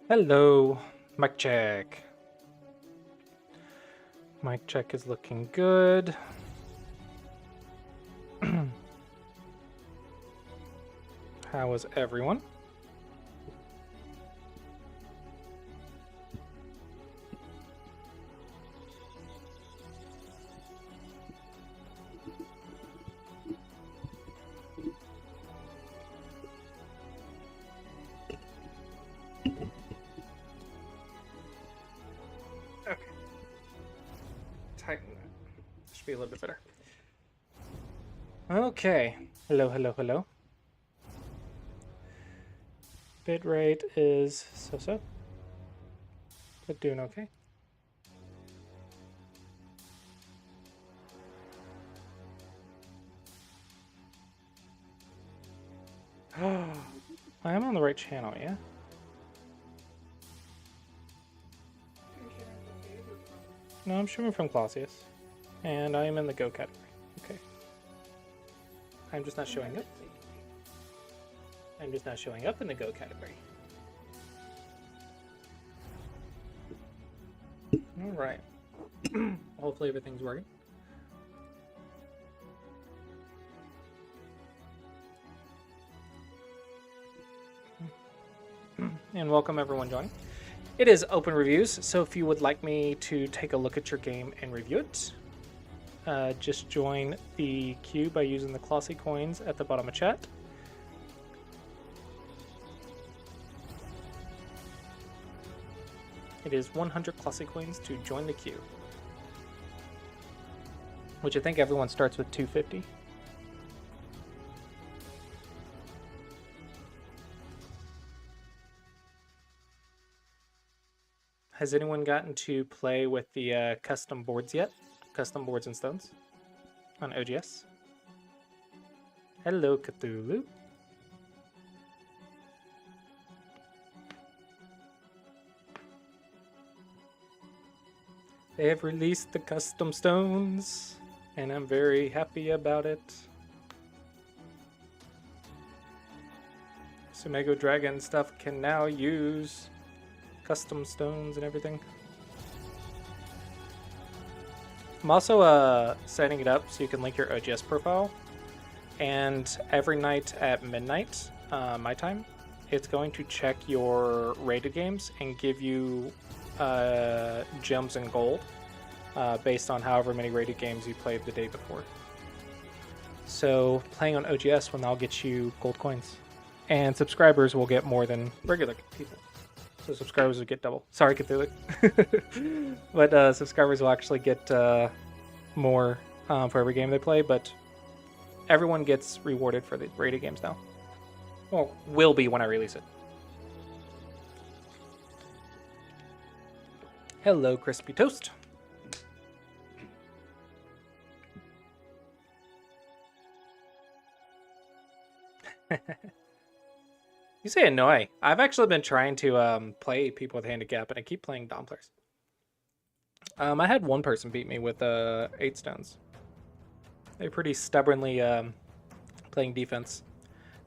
Hello, mic check. Mic check is looking good. How is everyone? Okay. Tighten that. Should be a little bit better. Okay. Hello, hello, hello. Bitrate is so-so, but doing okay. I am on the right channel, yeah? No, I'm streaming from Clossius. And I am in the Go category. Okay. I'm just not showing up. I'm just not showing up in the Go category. Alright. Hopefully everything's working. And welcome everyone joining. It is open reviews, so if you would like me to take a look at your game and review it, just join the queue by using the Clossius coins at the bottom of chat. It is 100 Clossius coins to join the queue, which I think everyone starts with 250. Has anyone gotten to play with the custom boards yet? Custom boards and stones on OGS? Hello, Cthulhu. They have released the custom stones, and I'm very happy about it. Sumego Dragon stuff can now use custom stones and everything. I'm also setting it up so you can link your OGS profile, and every night at midnight, my time, it's going to check your rated games and give you gems and gold based on however many rated games you played the day before. So playing on OGS will now get you gold coins, and subscribers will get more than regular people. So subscribers will get double. Sorry, Cthulhu. But subscribers will actually get more for every game they play, but everyone gets rewarded for the rated games now. Well, will be when I release it. Hello, Crispy Toast. You say annoy. I've actually been trying to play people with handicap, and I keep playing Dom players. I had one person beat me with 8 stones. They're pretty stubbornly playing defense.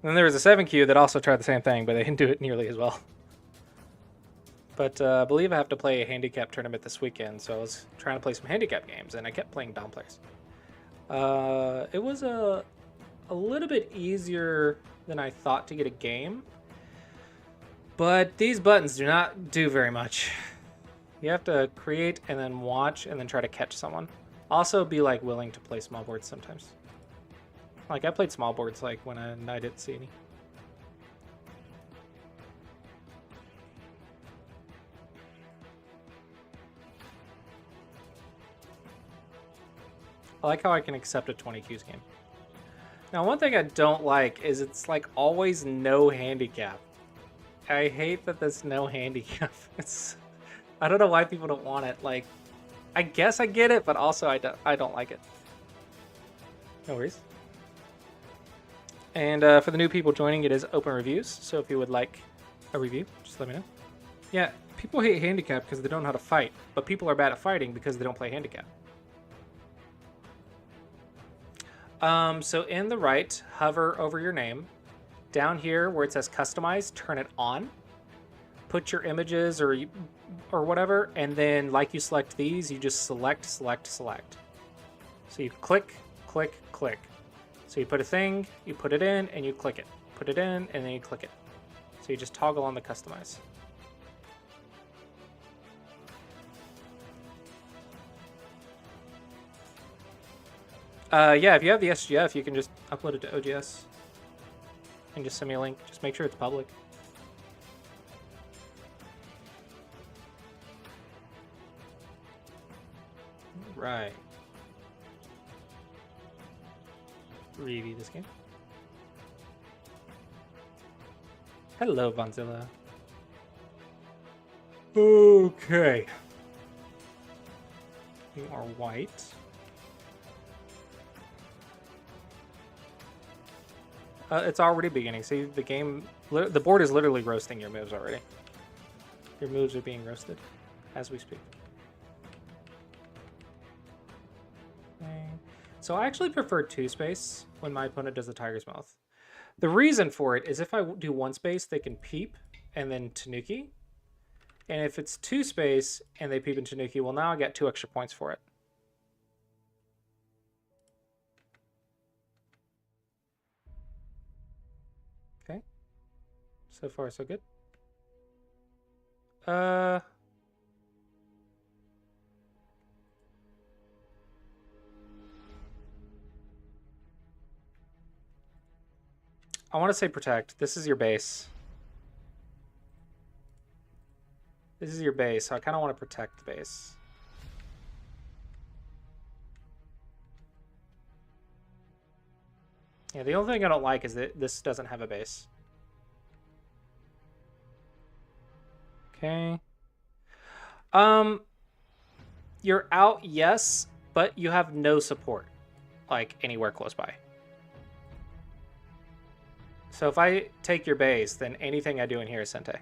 And then there was a 7Q that also tried the same thing, but they didn't do it nearly as well. But I believe I have to play a handicap tournament this weekend, so I was trying to play some handicap games, and I kept playing Dom players. It was a little bit easier than I thought to get a game. But these buttons do not do very much. You have to create and then watch and then try to catch someone. Also be like willing to play small boards sometimes. Like I played small boards like when I didn't see any. I like how I can accept a 20 Qs game. Now one thing I don't like is it's like always no handicap. I hate that there's no handicap. I don't know why people don't want it. Like, I guess I get it, but also I don't like it. No worries. And for the new people joining, it is open reviews. So if you would like a review, just let me know. Yeah, people hate handicap because they don't know how to fight, but people are bad at fighting because they don't play handicap. So in the right, hover over your name. Down here where it says customize, turn it on. put your images or whatever, and then like you select these, you just select. So you click, click, click. So you put a thing, you put it in, and you click it. Put it in, and then you click it. So you just toggle on the customize. Yeah, if you have the SGF, you can just upload it to OGS. And just send me a link. Just make sure it's public. Right. Review this game. Hello, Vanzilla. Okay. You are white. It's already beginning. See, the game, the board is literally roasting your moves already. Your moves are being roasted as we speak. Okay. So I actually prefer 2 space when my opponent does the Tiger's Mouth. The reason for it is if I do 1 space, they can peep and then Tanuki. And if it's 2 space and they peep and Tanuki, well, now I get 2 extra points for it. Okay. So far, so good. I want to say protect. This is your base. This is your base, so I kind of want to protect the base. Yeah, the only thing I don't like is that this doesn't have a base. Okay. You're out, yes, but you have no support, like, anywhere close by. So if I take your base, then anything I do in here is Sente.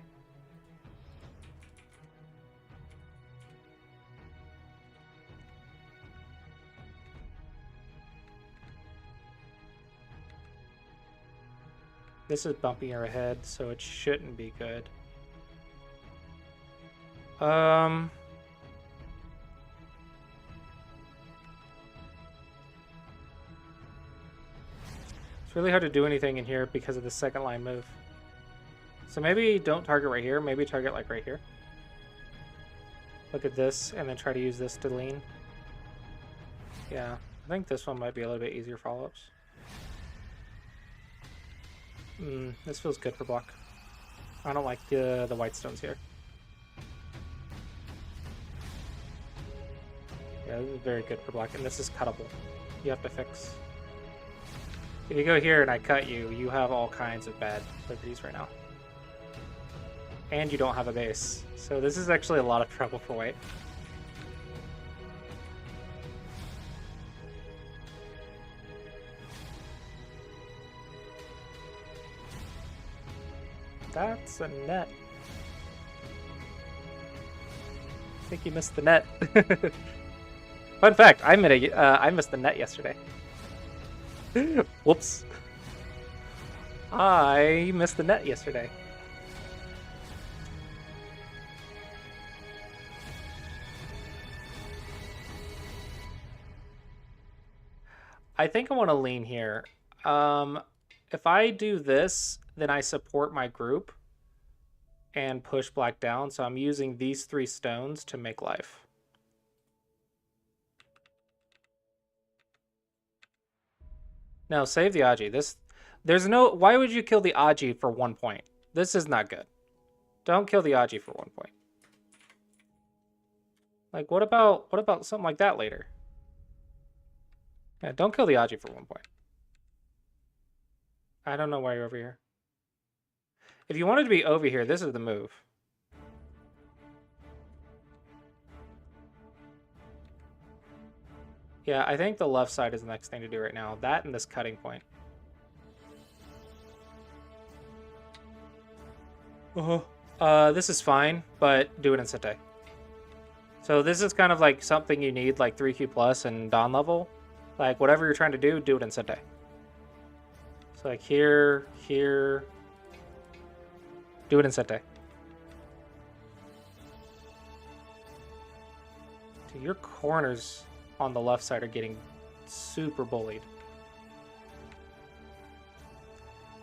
This is bumping her ahead, so it shouldn't be good. It's really hard to do anything in here because of the second line move. So maybe don't target right here, maybe target like right here. Look at this, and then try to use this to lean. Yeah, I think this one might be a little bit easier follow-ups. This feels good for block. I don't like the white stones here. Yeah, this is very good for block, and this is cuttable. You have to fix. If you go here and I cut you, you have all kinds of bad liberties right now. And you don't have a base. So this is actually a lot of trouble for white. That's a net. I think you missed the net. Fun fact, I missed the net yesterday. Whoops. I missed the net yesterday. I think I want to lean here. If I do this, then I support my group and push black down. So I'm using these 3 stones to make life. No, save the Aji. There's no. Why would you kill the Aji for 1 point? This is not good. Don't kill the Aji for 1 point. Like, what about something like that later? Yeah, don't kill the Aji for 1 point. I don't know why you're over here. If you wanted to be over here, this is the move. Yeah, I think the left side is the next thing to do right now. That and this cutting point. This is fine, but do it in Sente. So this is kind of like something you need, like 3Q plus and Dawn level. Like, whatever you're trying to do it in Sente. So like here, here. Do it in Sente. So your corners on the left side are getting super bullied.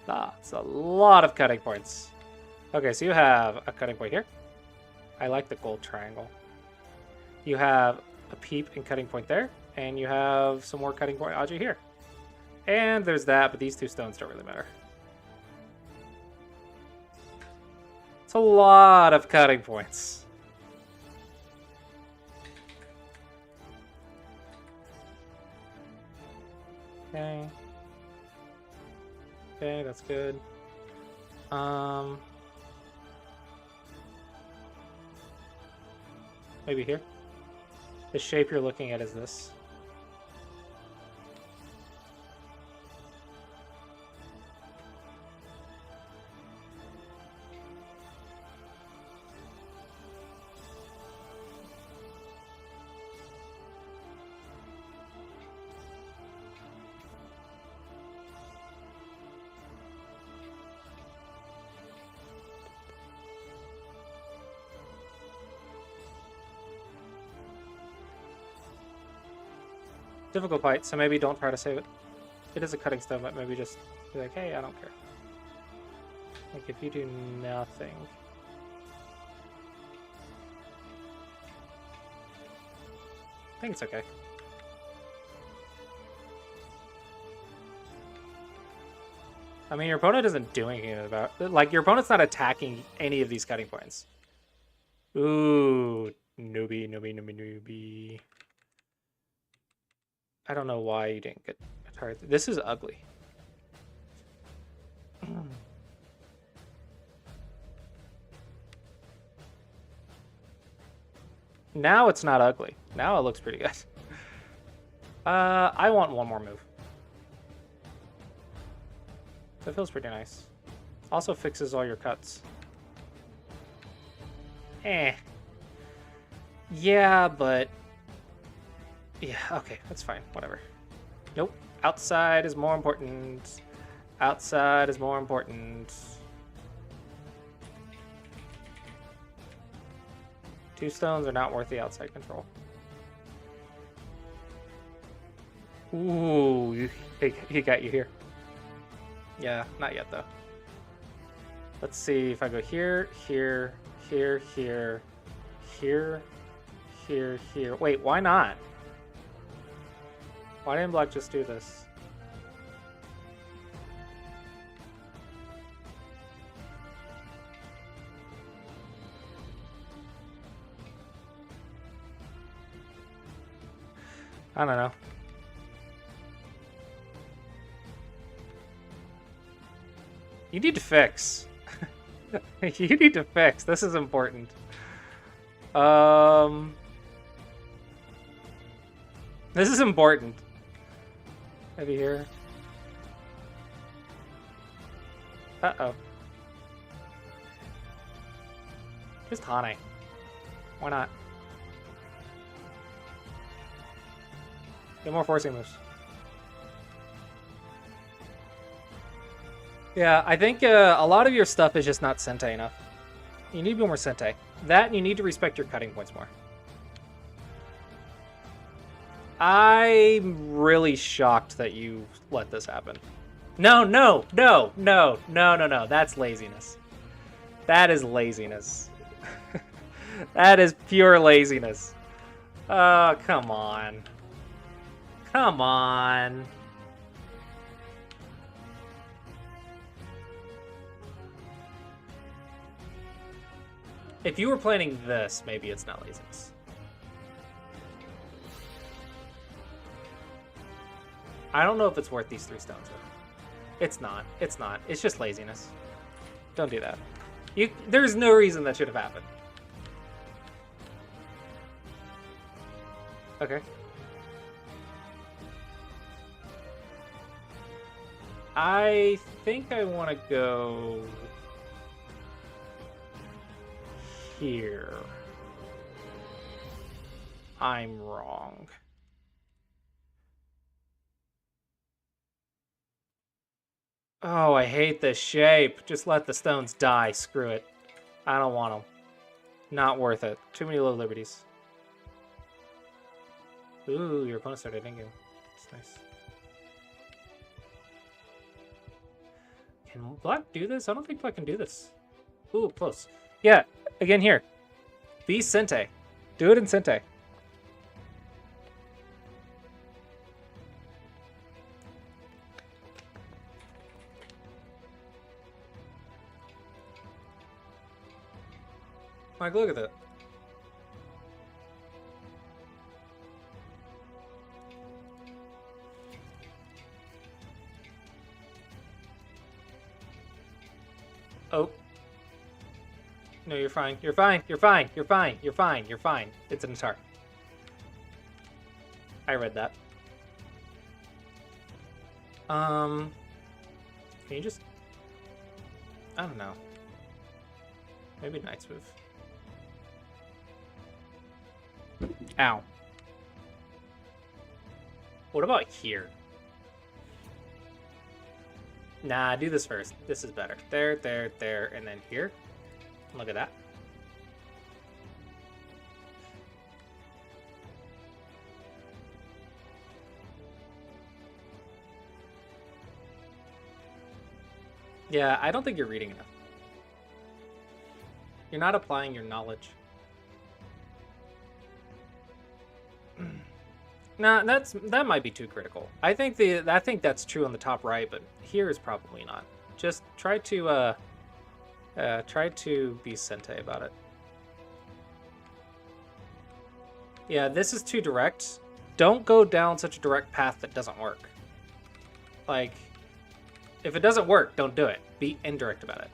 That's a lot of cutting points. Okay, so you have a cutting point here. I like the gold triangle. You have a peep and cutting point there, and you have some more cutting point Aji here. And there's that, but these two stones don't really matter. It's a lot of cutting points. Okay. Okay, that's good. Maybe here. The shape you're looking at is this. Difficult fight, so maybe don't try to save it. It is a cutting stone, but maybe just be like, hey, I don't care. Like, if you do nothing. I think it's okay. I mean, your opponent isn't doing anything about it. Like, your opponent's not attacking any of these cutting points. Ooh, newbie, newbie, newbie, newbie. I don't know why you didn't get a target. This is ugly. Now it's not ugly. Now it looks pretty good. I want one more move. That feels pretty nice. Also fixes all your cuts. Eh. Yeah, but... yeah, okay, that's fine. Whatever. Nope. Outside is more important. Outside is more important. Two stones are not worth the outside control. Ooh, he got you here. Yeah, not yet though. Let's see if I go here, here, here, here, here, here, here. Wait, why not? Why didn't Black just do this? I don't know. You need to fix. You need to fix. This is important. This is important. Maybe here. Uh-oh. Just Hane. Why not? Get more forcing moves. Yeah, I think a lot of your stuff is just not Sentai enough. You need to be more Sentai. That, and you need to respect your cutting points more. I'm really shocked that you let this happen. No, no, no, no, no, no, no. That's laziness. That is laziness. That is pure laziness. Oh, come on. Come on. If you were planning this, maybe it's not laziness. I don't know if it's worth these 3 stones, though. It's not. It's not. It's just laziness. Don't do that. There's no reason that should have happened. Okay. I think I want to go here. I'm wrong. Oh, I hate this shape. Just let the stones die. Screw it. I don't want them. Not worth it. Too many low liberties. Ooh, your opponent started in-game. That's nice. Can Black do this? I don't think Black can do this. Ooh, close. Yeah, again here. Be Sente. Do it in Sente. Mike, look at that. Oh. No, you're fine. You're fine. You're fine. You're fine. You're fine. You're fine. It's an attack. I read that. Can you just... I don't know. Maybe Knight's move. Ow. What about here? Nah, do this first. This is better. There, there, there, and then here. Look at that. Yeah, I don't think you're reading enough. You're not applying your knowledge. Nah, that might be too critical. I think that's true on the top right, but here is probably not. Just try to be Sente about it. Yeah, this is too direct. Don't go down such a direct path that doesn't work. Like, if it doesn't work, don't do it. Be indirect about it.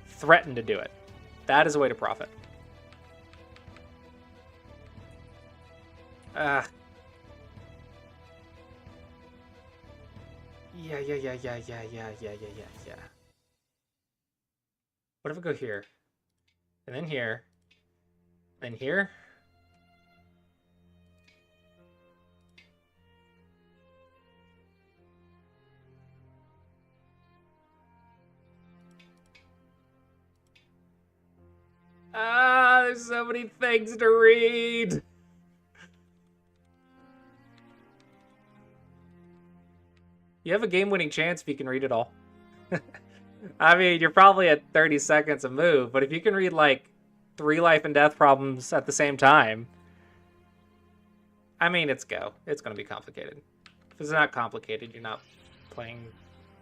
Threaten to do it. That is a way to profit. Yeah. What if I go here? And then here? And here? Ah, there's so many things to read! You have a game-winning chance if you can read it all. I mean, you're probably at 30 seconds a move, but if you can read, like, 3 life and death problems at the same time... I mean, it's go. It's going to be complicated. If it's not complicated, you're not playing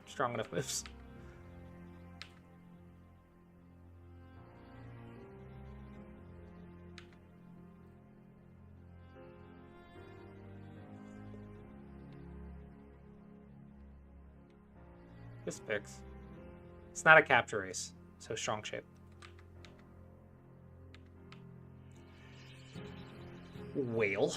strong enough moves. This picks. It's not a capture race, so strong shape. Whale.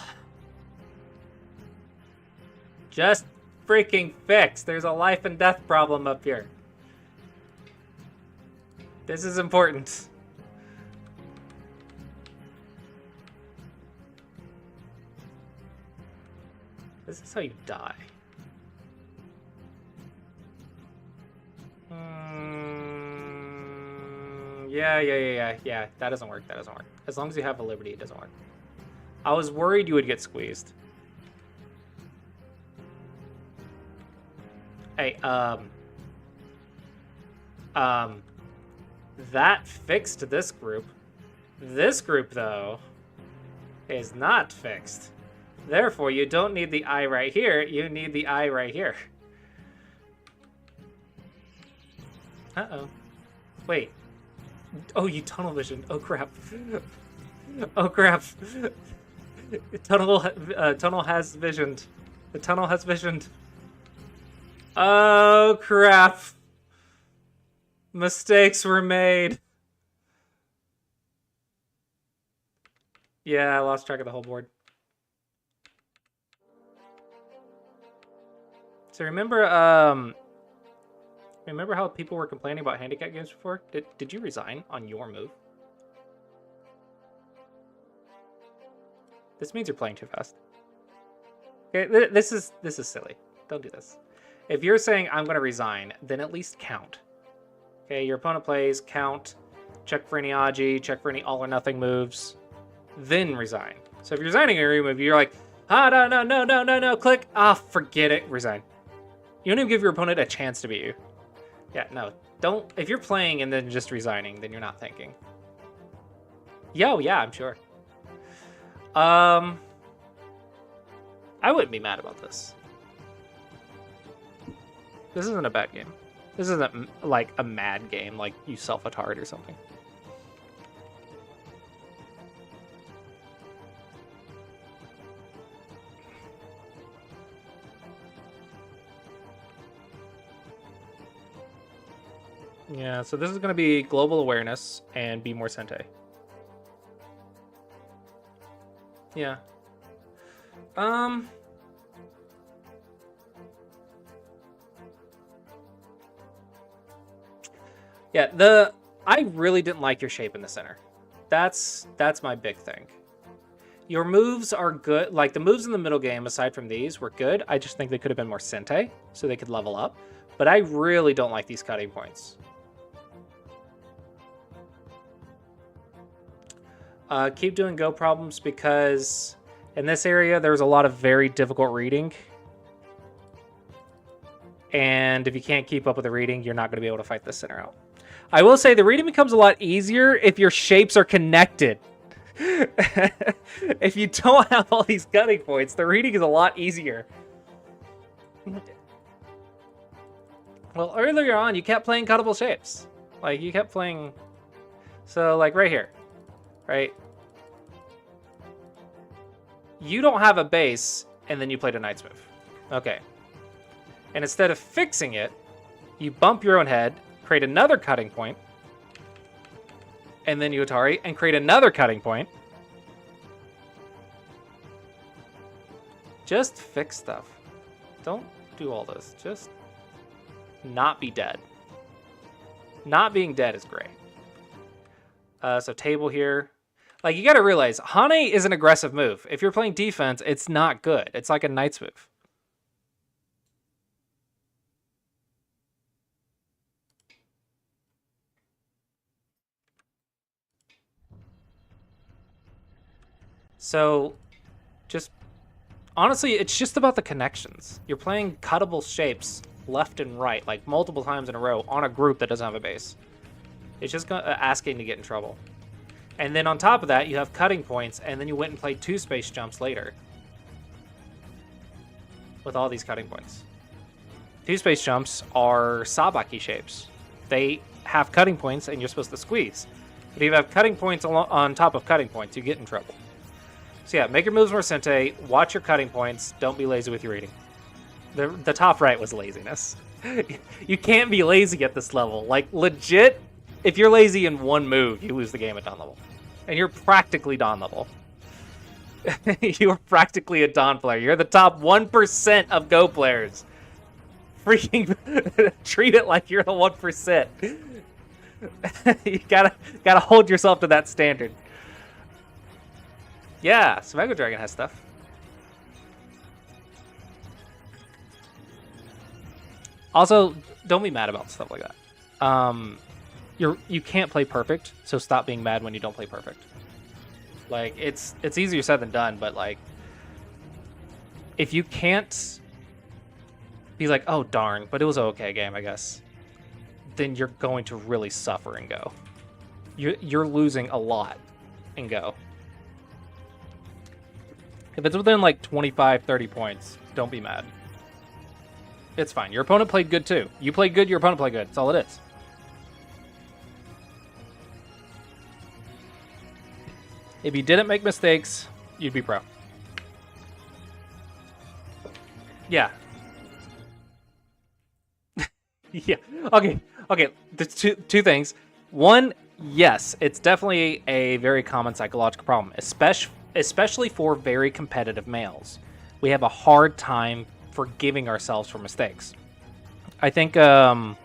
Just freaking fix. There's a life and death problem up here. This is important. This is how you die. Yeah. That doesn't work. That doesn't work. As long as you have a Liberty, it doesn't work. I was worried you would get squeezed. Hey, that fixed this group. This group, though, is not fixed. Therefore, you don't need the eye right here. You need the eye right here. Uh-oh. Wait. Oh, you tunnel vision. Oh, crap. Oh, crap. Tunnel has visioned. The tunnel has visioned. Oh, crap. Mistakes were made. Yeah, I lost track of the whole board. So remember how people were complaining about handicap games before? Did you resign on your move? This means you're playing too fast. Okay, this is silly. Don't do this. If you're saying I'm gonna resign, then at least count. Okay, your opponent plays, count, check for any Aji, check for any all or nothing moves, then resign. So if you're resigning a remove, you're like, Ah, no, click. Ah, forget it, resign. You don't even give your opponent a chance to beat you. Yeah, no, don't. If you're playing and then just resigning, then you're not thinking. Yo, yeah, I'm sure. I wouldn't be mad about this. This isn't a bad game. This isn't like a mad game, like you self-atard or something. Yeah, so this is going to be global awareness and be more Sente. Yeah. Yeah, I really didn't like your shape in the center. That's my big thing. Your moves are good. Like, the moves in the middle game, aside from these, were good. I just think they could have been more Sente, so they could level up. But I really don't like these cutting points. Keep doing go problems because in this area, there's a lot of very difficult reading. And if you can't keep up with the reading, you're not going to be able to fight this center out. I will say the reading becomes a lot easier if your shapes are connected. If you don't have all these cutting points, the reading is a lot easier. Well, earlier on, you kept playing cuttable shapes. Like, you kept playing... So, like, right here. Right? You don't have a base, and then you played a Knight's move. Okay. And instead of fixing it, you bump your own head, create another cutting point, and then you Atari, and create another cutting point. Just fix stuff. Don't do all this. Just not be dead. Not being dead is great. So table here. Like, you gotta realize, Hane is an aggressive move. If you're playing defense, it's not good. It's like a Knight's move. So, just... Honestly, it's just about the connections. You're playing cuttable shapes left and right, like multiple times in a row, on a group that doesn't have a base. It's just asking to get in trouble. And then on top of that, you have cutting points, and then you went and played 2 space jumps later. With all these cutting points. 2 space jumps are Sabaki shapes. They have cutting points, and you're supposed to squeeze. But if you have cutting points on top of cutting points, you get in trouble. So yeah, make your moves more Sente, watch your cutting points, don't be lazy with your reading. The top right was laziness. You can't be lazy at this level. Like, legit, if you're lazy in one move, you lose the game at Dawn level. And you're practically Dawn level. You're practically a Dawn player. You're the top 1% of Go players. Freaking treat it like you're the 1%. You gotta hold yourself to that standard. Yeah, Smego Dragon has stuff. Also, don't be mad about stuff like that. You can't play perfect, so stop being mad when you don't play perfect. Like, it's easier said than done, but like, if you can't be like, oh darn, but it was an okay game, I guess, then you're going to really suffer in Go. You're losing a lot in Go. If it's within like 25, 30 points, don't be mad. It's fine. Your opponent played good too. You played good, your opponent played good. That's all it is. If you didn't make mistakes, you'd be pro. Yeah. Yeah. Okay. There's two things. One, yes, it's definitely a very common psychological problem, especially for very competitive males. We have a hard time forgiving ourselves for mistakes. I think there's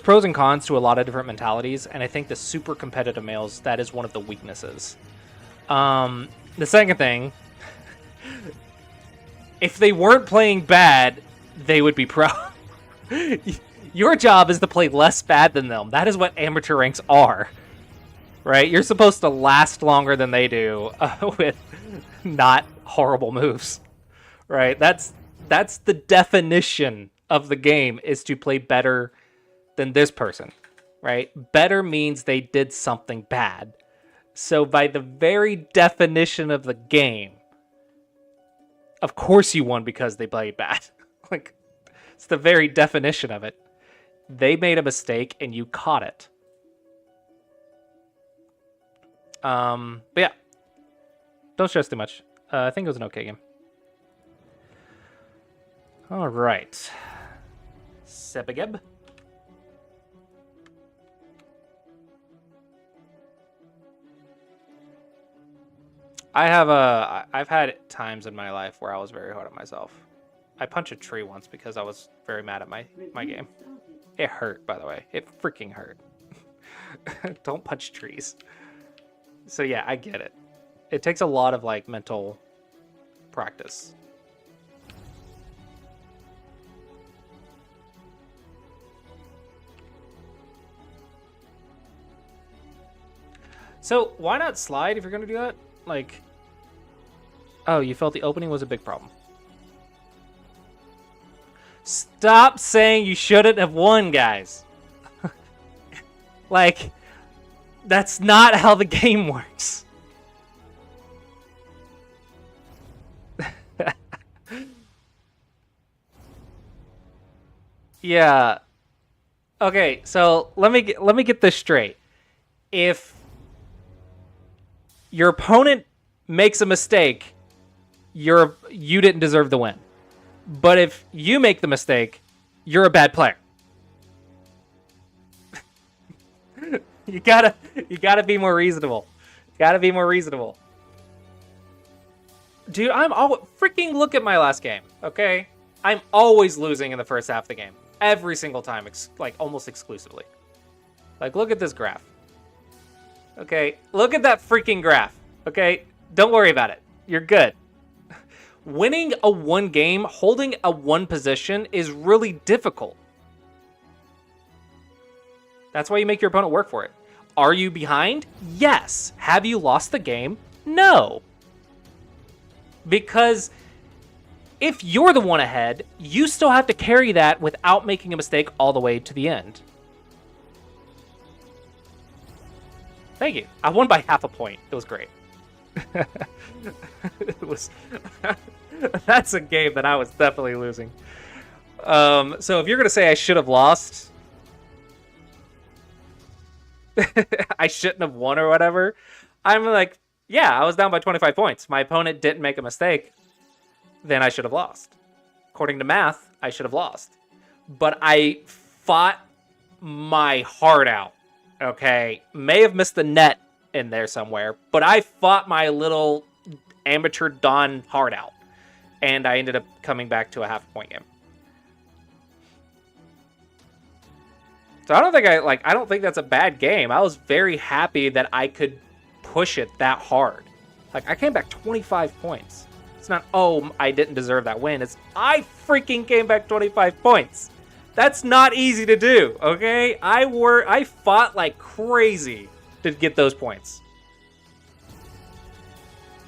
pros and cons to a lot of different mentalities, and I think the super competitive males, that is one of the weaknesses. The second thing, if they weren't playing bad, they would be pro. Your job is to play less bad than them. That is what amateur ranks are. Right? You're supposed to last longer than they do not horrible moves, right? That's the definition of the game, is to play better than this person, right? Better means they did something bad. So by the very definition of the game, of course you won because they played bad. Like, it's the very definition of it. They made a mistake and you caught it. But yeah, don't stress too much. I think it was an okay game. All right. Sebegeb. I've had times in my life where I was very hard on myself. I punched a tree once because I was very mad at my game. It hurt, by the way. It freaking hurt. Don't punch trees. So yeah, I get it. It takes a lot of like mental practice. So why not slide if you're gonna do that? Like, oh, you felt the opening was a big problem. Stop saying you shouldn't have won, guys. Like, that's not how the game works. Yeah. Okay, so let me get this straight. If your opponent makes a mistake, you didn't deserve the win. But if you make the mistake, you're a bad player. You gotta be more reasonable. Gotta be more reasonable. Dude, freaking look at my last game, okay? I'm always losing in the first half of the game. Every single time, like almost exclusively. Like, look at this graph. Okay, look at that freaking graph. Okay, don't worry about it. You're good. Winning a one game, holding a one position is really difficult. That's why you make your opponent work for it. Are you behind? Yes. Have you lost the game? No. Because if you're the one ahead, you still have to carry that without making a mistake all the way to the end. Thank you. I won by half a point. It was great. It was. That's a game that I was definitely losing. So if you're gonna say I should have lost, I shouldn't have won or whatever, I'm like, yeah, I was down by 25 points. My opponent didn't make a mistake. Then I should have lost. According to math, I should have lost. But I fought my heart out. Okay, may have missed the net in there somewhere, but I fought my little amateur Don heart out, and I ended up coming back to a half-point game. So I don't think that's a bad game. I was very happy that I could push it that hard. Like, I came back 25 points. It's not, oh, I didn't deserve that win. It's, I freaking came back 25 points. That's not easy to do, okay? I fought like crazy to get those points.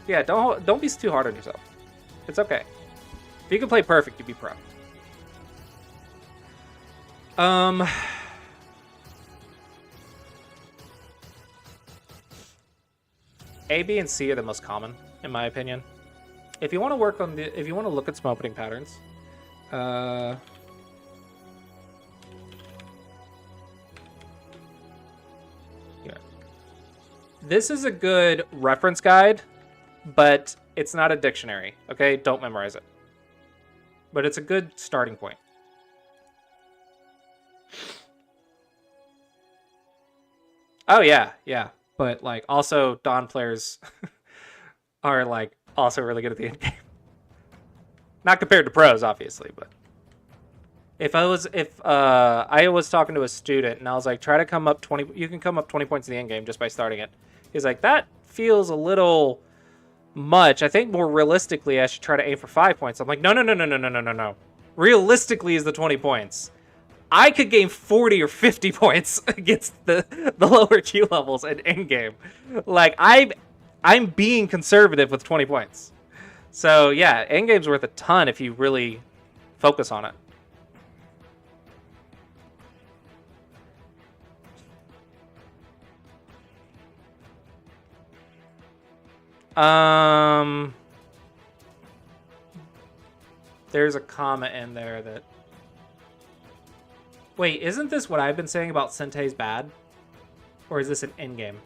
Yeah, don't be too hard on yourself. It's okay. If you can play perfect, you'd be pro. A, B, and C are the most common, in my opinion. If you want to work on if you want to look at some opening patterns, yeah. This is a good reference guide, but it's not a dictionary, okay? Don't memorize it. But it's a good starting point. Oh, yeah, yeah. But, like, also, Dawn players are, like, also really good at the end game. Not compared to pros, obviously, but... If I was talking to a student, and I was like, try to come up 20... You can come up 20 points in the end game just by starting it. He's like, that feels a little much. I think more realistically, I should try to aim for 5 points. I'm like, no. Realistically is the 20 points. I could gain 40 or 50 points against the lower Q levels in endgame. Like, I I'm being conservative with 20 points. So yeah, endgame's worth a ton if you really focus on it. There's a comment in there that... Wait, isn't this what I've been saying about Sentei's bad? Or is this an endgame?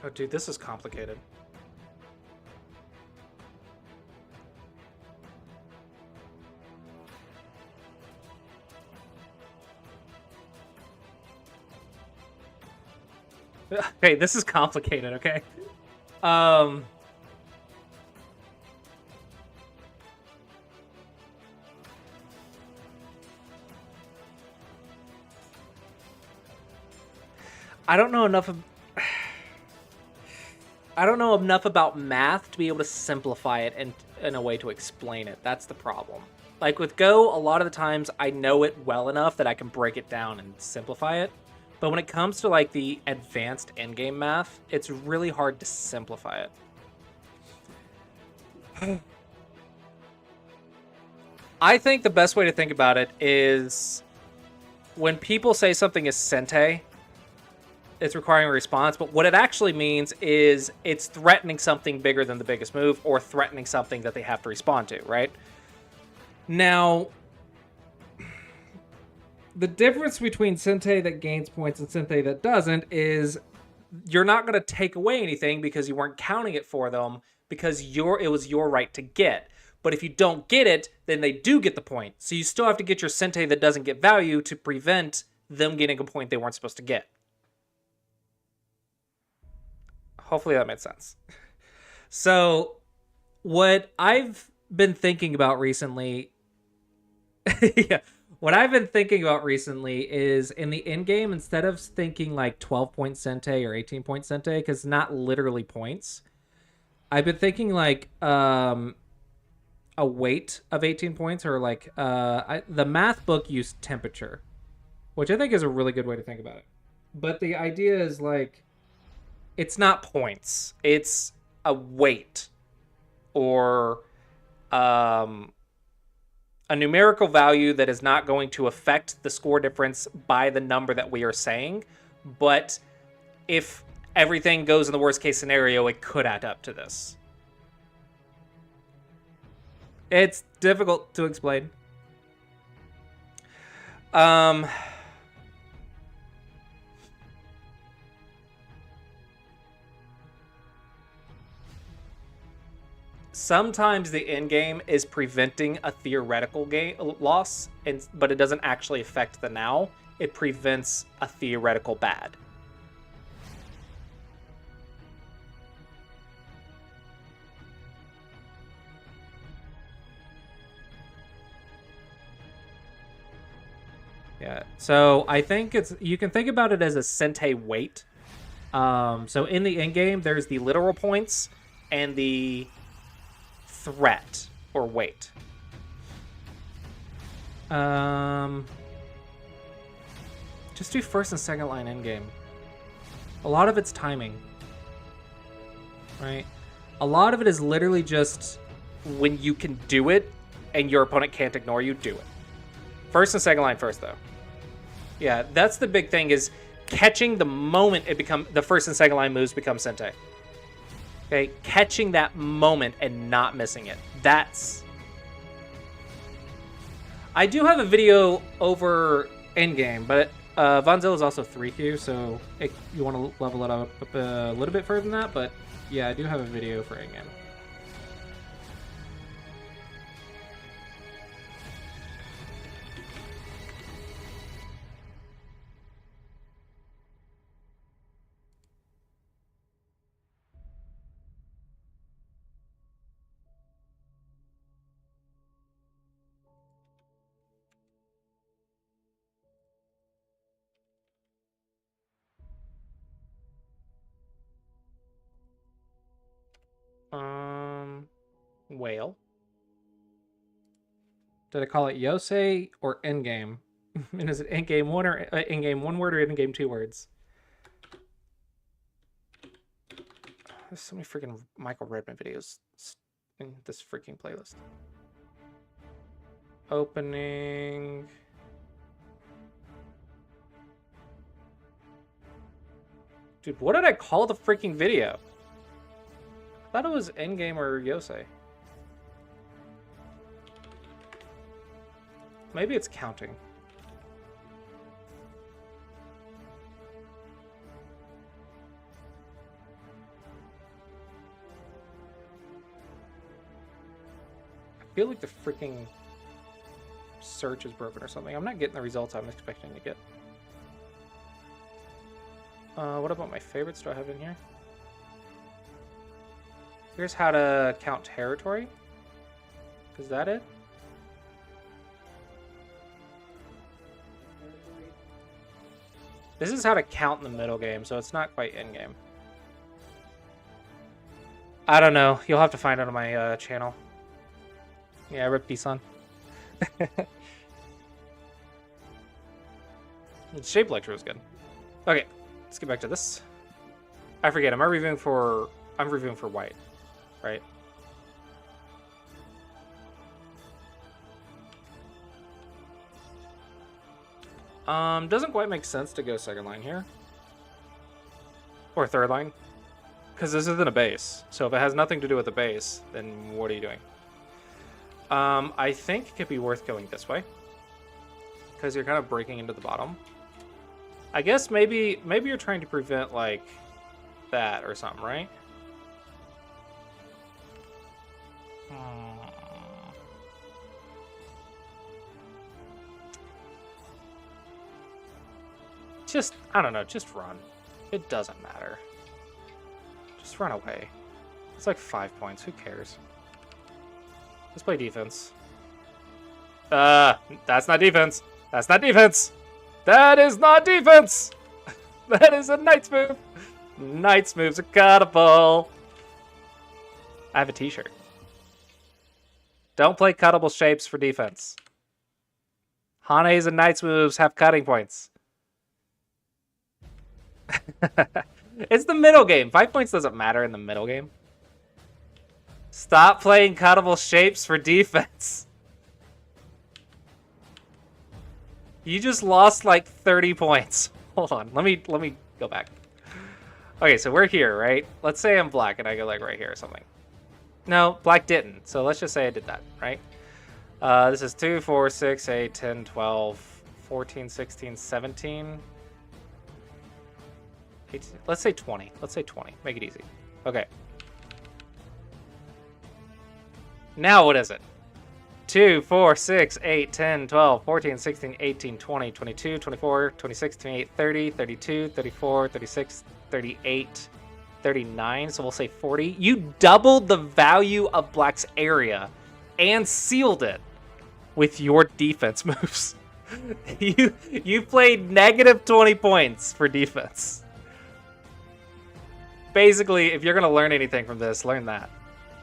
Oh, dude, this is complicated. Okay, this is complicated, okay? I don't know enough about math to be able to simplify it in a way to explain it. That's the problem. Like with Go, a lot of the times I know it well enough that I can break it down and simplify it. But when it comes to like the advanced endgame math, it's really hard to simplify it. I think the best way to think about it is when people say something is Sentei, it's requiring a response, but what it actually means is it's threatening something bigger than the biggest move or threatening something that they have to respond to, right? Now, the difference between Sentei that gains points and Sentei that doesn't is you're not going to take away anything because you weren't counting it for them because it was your right to get. But if you don't get it, then they do get the point. So you still have to get your Sentei that doesn't get value to prevent them getting a point they weren't supposed to get. Hopefully that made sense. So what I've been thinking about recently... yeah. What I've been thinking about recently is in the end game, instead of thinking like 12-point Sentei or 18-point Sentei, because not literally points, I've been thinking like a weight of 18 points, or like the math book used temperature, which I think is a really good way to think about it. But the idea is like, it's not points. It's a weight or a numerical value that is not going to affect the score difference by the number that we are saying. But if everything goes in the worst case scenario, it could add up to this. It's difficult to explain. Sometimes the end game is preventing a theoretical loss, but it doesn't actually affect the now. It prevents a theoretical bad. Yeah, so I think you can think about it as a Sentei weight. So in the end game, there's the literal points and the threat or weight. Just do first and second line endgame. A lot of it's timing, right? A lot of it is literally just when you can do it and your opponent can't ignore you, do it. First and second line first, though. Yeah, that's the big thing, is catching the moment the first and second line moves become Sentei. Okay, catching that moment and not missing it. That's... I do have a video over endgame, but Von Zill is also 3Q, so you want to level it up a little bit further than that, but yeah, I do have a video for endgame. Whale. Did I call it Yosei or endgame? And is it endgame one or endgame one word or endgame 2 words? There's so many freaking Michael Redman videos in this freaking playlist. Opening. Dude, what did I call the freaking video? I thought it was Endgame or Yosei. Maybe it's counting. I feel like the freaking search is broken or something. I'm not getting the results I'm expecting to get. What about my favorites do I have in here? Here's how to count territory. Is that it? This is how to count in the middle game, so it's not quite end game. I don't know. You'll have to find it on my channel. Yeah, rip P-Sun. The shape lecture was good. Okay, let's get back to this. I forget. I'm reviewing for white, right? Doesn't quite make sense to go second line here. Or third line. Because this isn't a base. So if it has nothing to do with the base, then what are you doing? I think it could be worth going this way. Because you're kind of breaking into the bottom. I guess maybe you're trying to prevent, like, that or something, right? Just, I don't know, just run. It doesn't matter. Just run away. It's like 5 points, who cares? Let's play defense. That's not defense. That's not defense. That is not defense. That is a Knight's move. Knight's moves are cuttable. I have a t-shirt. Don't play cuttable shapes for defense. Hane's and Knight's moves have cutting points. It's the middle game. 5 points doesn't matter in the middle game. Stop playing cuttable shapes for defense. You just lost like 30 points. Hold on. Let me go back. Okay, so we're here, right? Let's say I'm black and I go like right here or something. No, black didn't. So let's just say I did that, right? This is 2, 4, 6, 8, 10, 12, 14, 16, 17. 18, let's say 20. Let's say 20. Make it easy. Okay. Now what is it? 2, 4, 6, 8, 10, 12, 14, 16, 18, 20, 22, 24, 26, 28, 30, 32, 34, 36, 38, 39. So we'll say 40. You doubled the value of black's area and sealed it with your defense moves. You played negative 20 points for defense. Basically, if you're going to learn anything from this, learn that.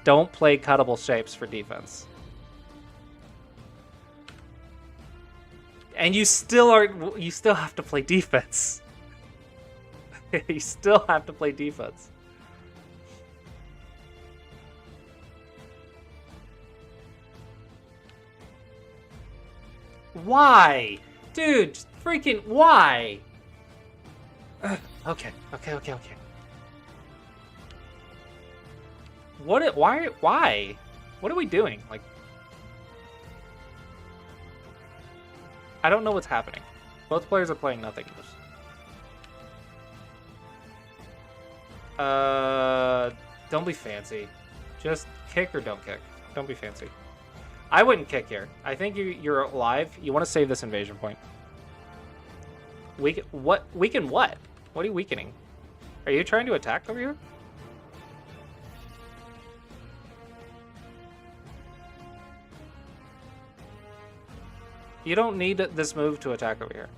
Don't play cuttable shapes for defense. And you still have to play defense. You still have to play defense. Why? Dude, freaking why? Okay. Why? What are we doing? Like, I don't know what's happening. Both players are playing nothing. Don't be fancy. Just kick or don't kick. Don't be fancy. I wouldn't kick here. I think you're alive. You want to save this invasion point. Weaken what? Weaken what? What are you weakening? Are you trying to attack over here? You don't need this move to attack over here.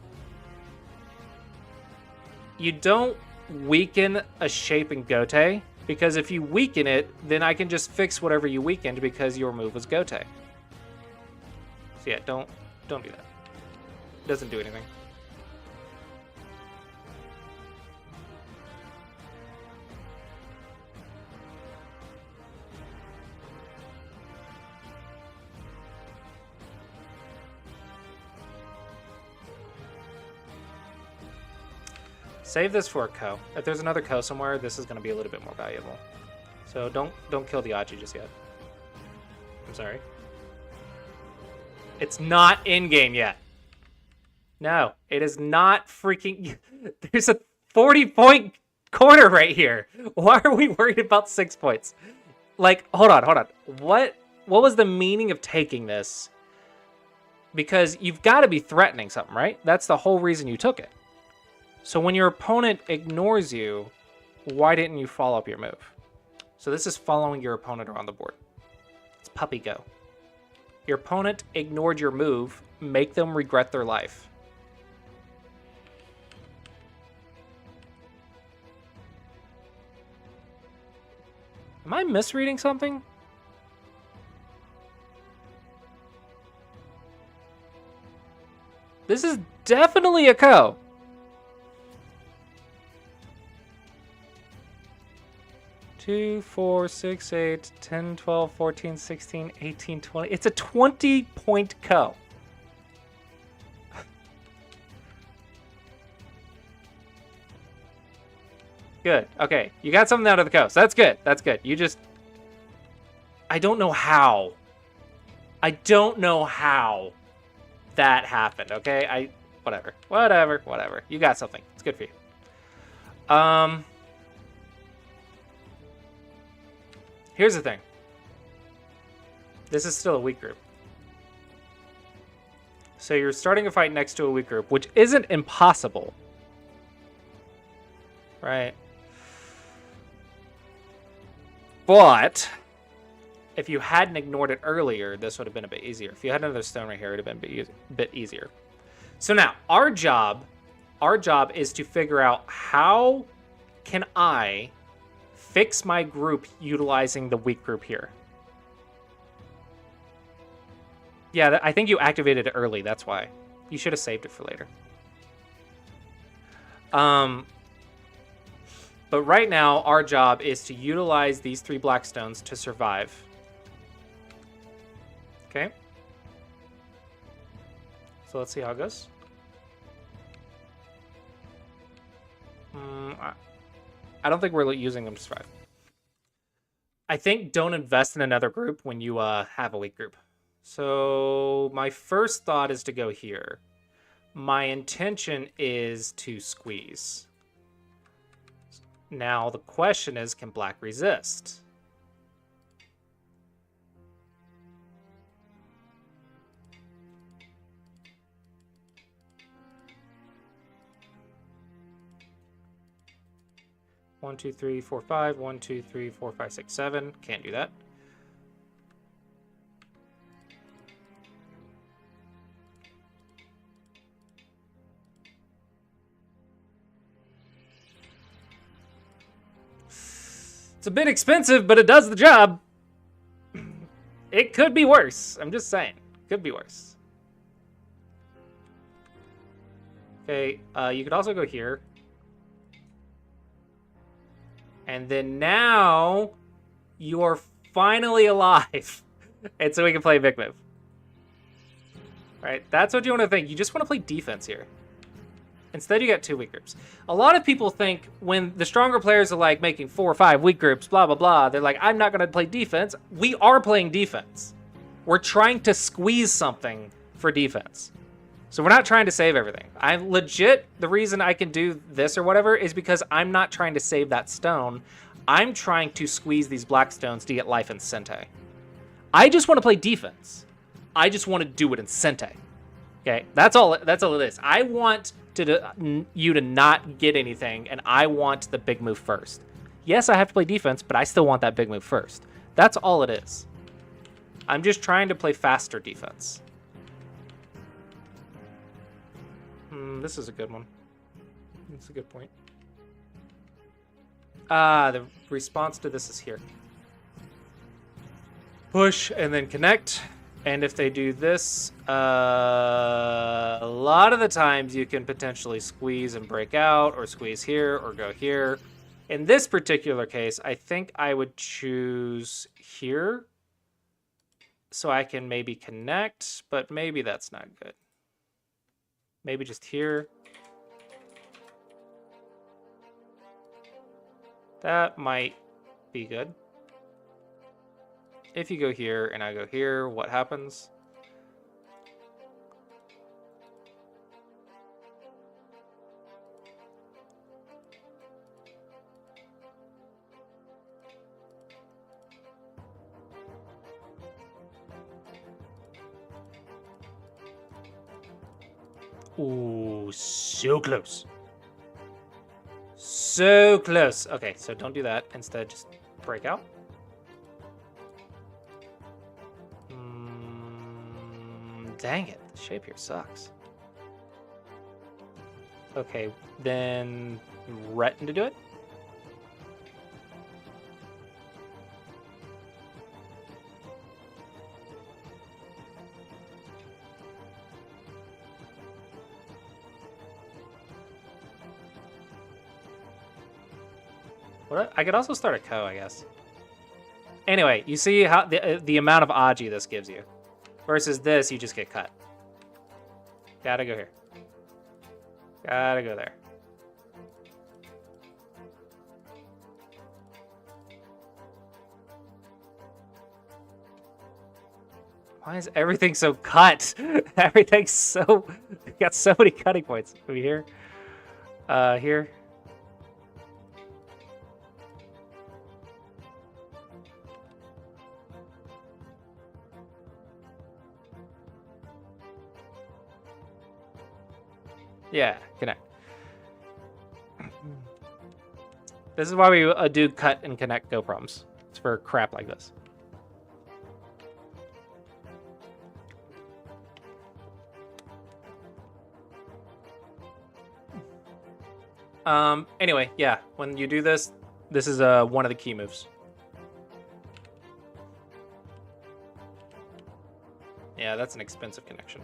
You don't weaken a shape in Gote Because if you weaken it, then I can just fix whatever you weakened because your move was Gote. So yeah, don't do that. It doesn't do anything. Save this for a Ko. If there's another Ko somewhere, this is going to be a little bit more valuable. So don't kill the Aji just yet. I'm sorry. It's not in-game yet. No, it is not freaking... There's a 40-point corner right here. Why are we worried about 6 points? Like, hold on. What was the meaning of taking this? Because you've got to be threatening something, right? That's the whole reason you took it. So when your opponent ignores you, why didn't you follow up your move? So this is following your opponent around the board. It's puppy go. Your opponent ignored your move. Make them regret their life. Am I misreading something? This is definitely a Ko. Two, 4, 6, 8, 10, 12, 14, 16, 18, 20. It's a 20-point Ko. Good. Okay. You got something out of the Ko. So that's good. That's good. You just... I don't know how. I don't know how that happened, okay? Whatever. You got something. It's good for you. Here's the thing. This is still a weak group. So you're starting a fight next to a weak group, which isn't impossible. Right? But if you hadn't ignored it earlier, this would have been a bit easier. If you had another stone right here, it would have been a bit easier. So now, our job is to figure out how can I fix my group utilizing the weak group here. Yeah, I think you activated it early. That's why. You should have saved it for later. But right now, our job is to utilize these 3 black stones to survive. Okay? So let's see how it goes. I don't think we're using them to survive. I think don't invest in another group when you have a weak group. So my first thought is to go here. My intention is to squeeze. Now the question is, can black resist? One, 2, 3, 4, 5. 1, 2, 3, 4, 5, 6, 7. Can't do that. It's a bit expensive, but it does the job. It could be worse. I'm just saying. Could be worse. Okay, you could also go here. And then now you are finally alive. And so we can play a big move. Right? That's what you want to think. You just want to play defense here. Instead, you got 2 weak groups. A lot of people think when the stronger players are like making 4 or 5 weak groups, blah, blah, blah, they're like, I'm not going to play defense. We are playing defense. We're trying to squeeze something for defense. So we're not trying to save everything. I'm legit, the reason I can do this or whatever is because I'm not trying to save that stone. I'm trying to squeeze these black stones to get life in Sente. I just want to play defense. I just want to do it in Sente. Okay, that's all it is. I want you to not get anything, and I want the big move first. Yes, I have to play defense, but I still want that big move first. That's all it is. I'm just trying to play faster defense. This is a good one. That's a good point. The response to this is here. Push and then connect. And if they do this, a lot of the times you can potentially squeeze and break out, or squeeze here, or go here. In this particular case, I think I would choose here, so I can maybe connect, but maybe that's not good. Maybe just here. That might be good. If you go here and I go here, what happens? Ooh, so close. So close. Okay, so don't do that. Instead, just break out. Dang it, the shape here sucks. Okay, then Retin to do it. What? I could also start a Ko, I guess. Anyway, you see how the amount of Aji this gives you. Versus this, you just get cut. Gotta go here. Gotta go there. Why is everything so cut? Everything's so... got so many cutting points. Over here. Here. Yeah, connect. This is why we do cut and connect go problems. It's for crap like this. Anyway, yeah, when you do this, this is one of the key moves. Yeah, that's an expensive connection.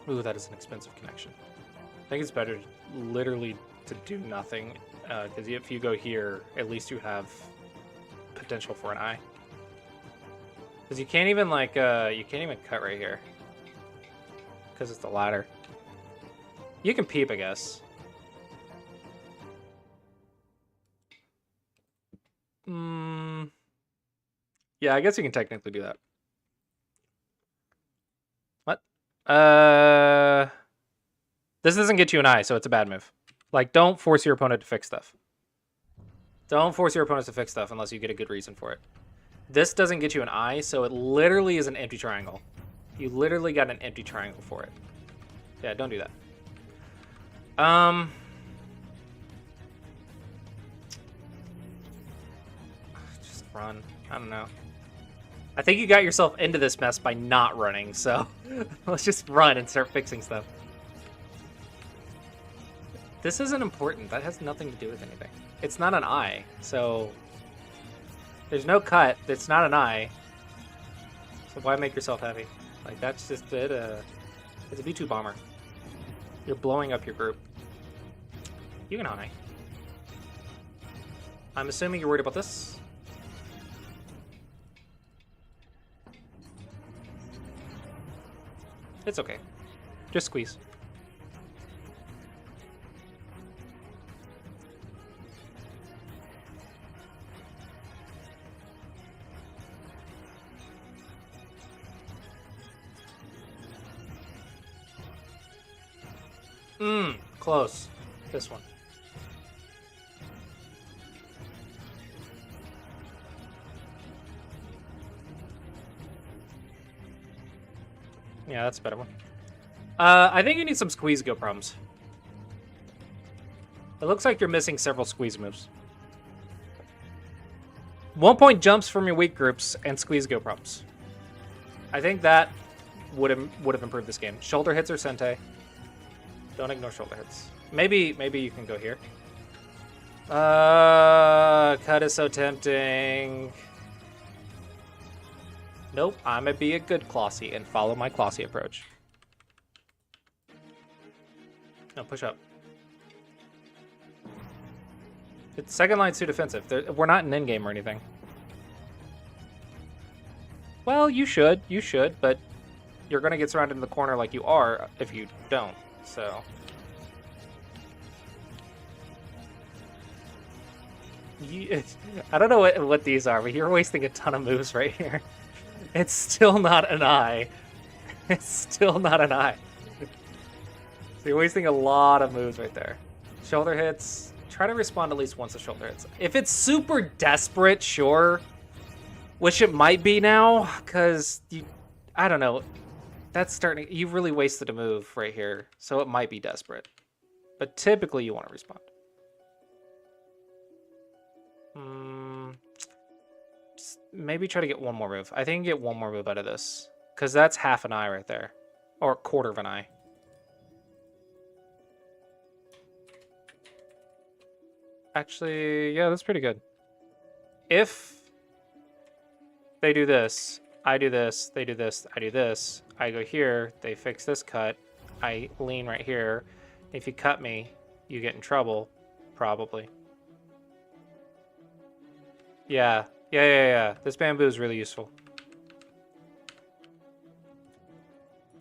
Ooh, that is an expensive connection. I think it's better literally to do nothing, because if you go here, at least you have potential for an eye. Because you can't even, like, you can't even cut right here. Because it's the ladder. You can peep, I guess. Yeah, I guess you can technically do that. What? This doesn't get you an eye, so it's a bad move. Like, don't force your opponent to fix stuff. Don't force your opponents to fix stuff unless you get a good reason for it. This doesn't get you an eye, so it literally is an empty triangle. You literally got an empty triangle for it. Yeah, don't do that. Just run. I don't know. I think you got yourself into this mess by not running, so let's just run and start fixing stuff. This isn't important. That has nothing to do with anything. It's not an eye, so there's no cut. It's not an eye. So why make yourself heavy? Like, that's just it. It's a B2 bomber. You're blowing up your group. You can eye. I'm assuming you're worried about this. It's okay. Just squeeze. Close. This one. Yeah, that's a better one. I think you need some squeeze go problems. It looks like you're missing several squeeze moves. 1 point jumps from your weak groups and squeeze go problems. I think that would have improved this game. Shoulder hits or Sente. Don't ignore shoulder hits. Maybe you can go here. Cut is so tempting. Nope, I'm gonna be a good Clossie and follow my Clossie approach. No, push up. It's second line's too defensive. We're not in endgame or anything. Well, you should, but you're gonna get surrounded in the corner like you are if you don't, so. I don't know what these are, but you're wasting a ton of moves right here. It's still not an eye. It's still not an eye. So you're wasting a lot of moves right there. Shoulder hits. Try to respond at least once a shoulder hits. If it's super desperate, sure. Which it might be now, because I don't know. That's starting. You really wasted a move right here, so it might be desperate. But typically you want to respond. Just maybe try to get one more move. I think you can get one more move out of this, because that's half an eye right there, or a quarter of an eye. Actually, yeah, that's pretty good. If they do this, I do this, they do this, I do this, I go here, they fix this cut, I lean right here. If you cut me, you get in trouble, probably. Yeah. This bamboo is really useful.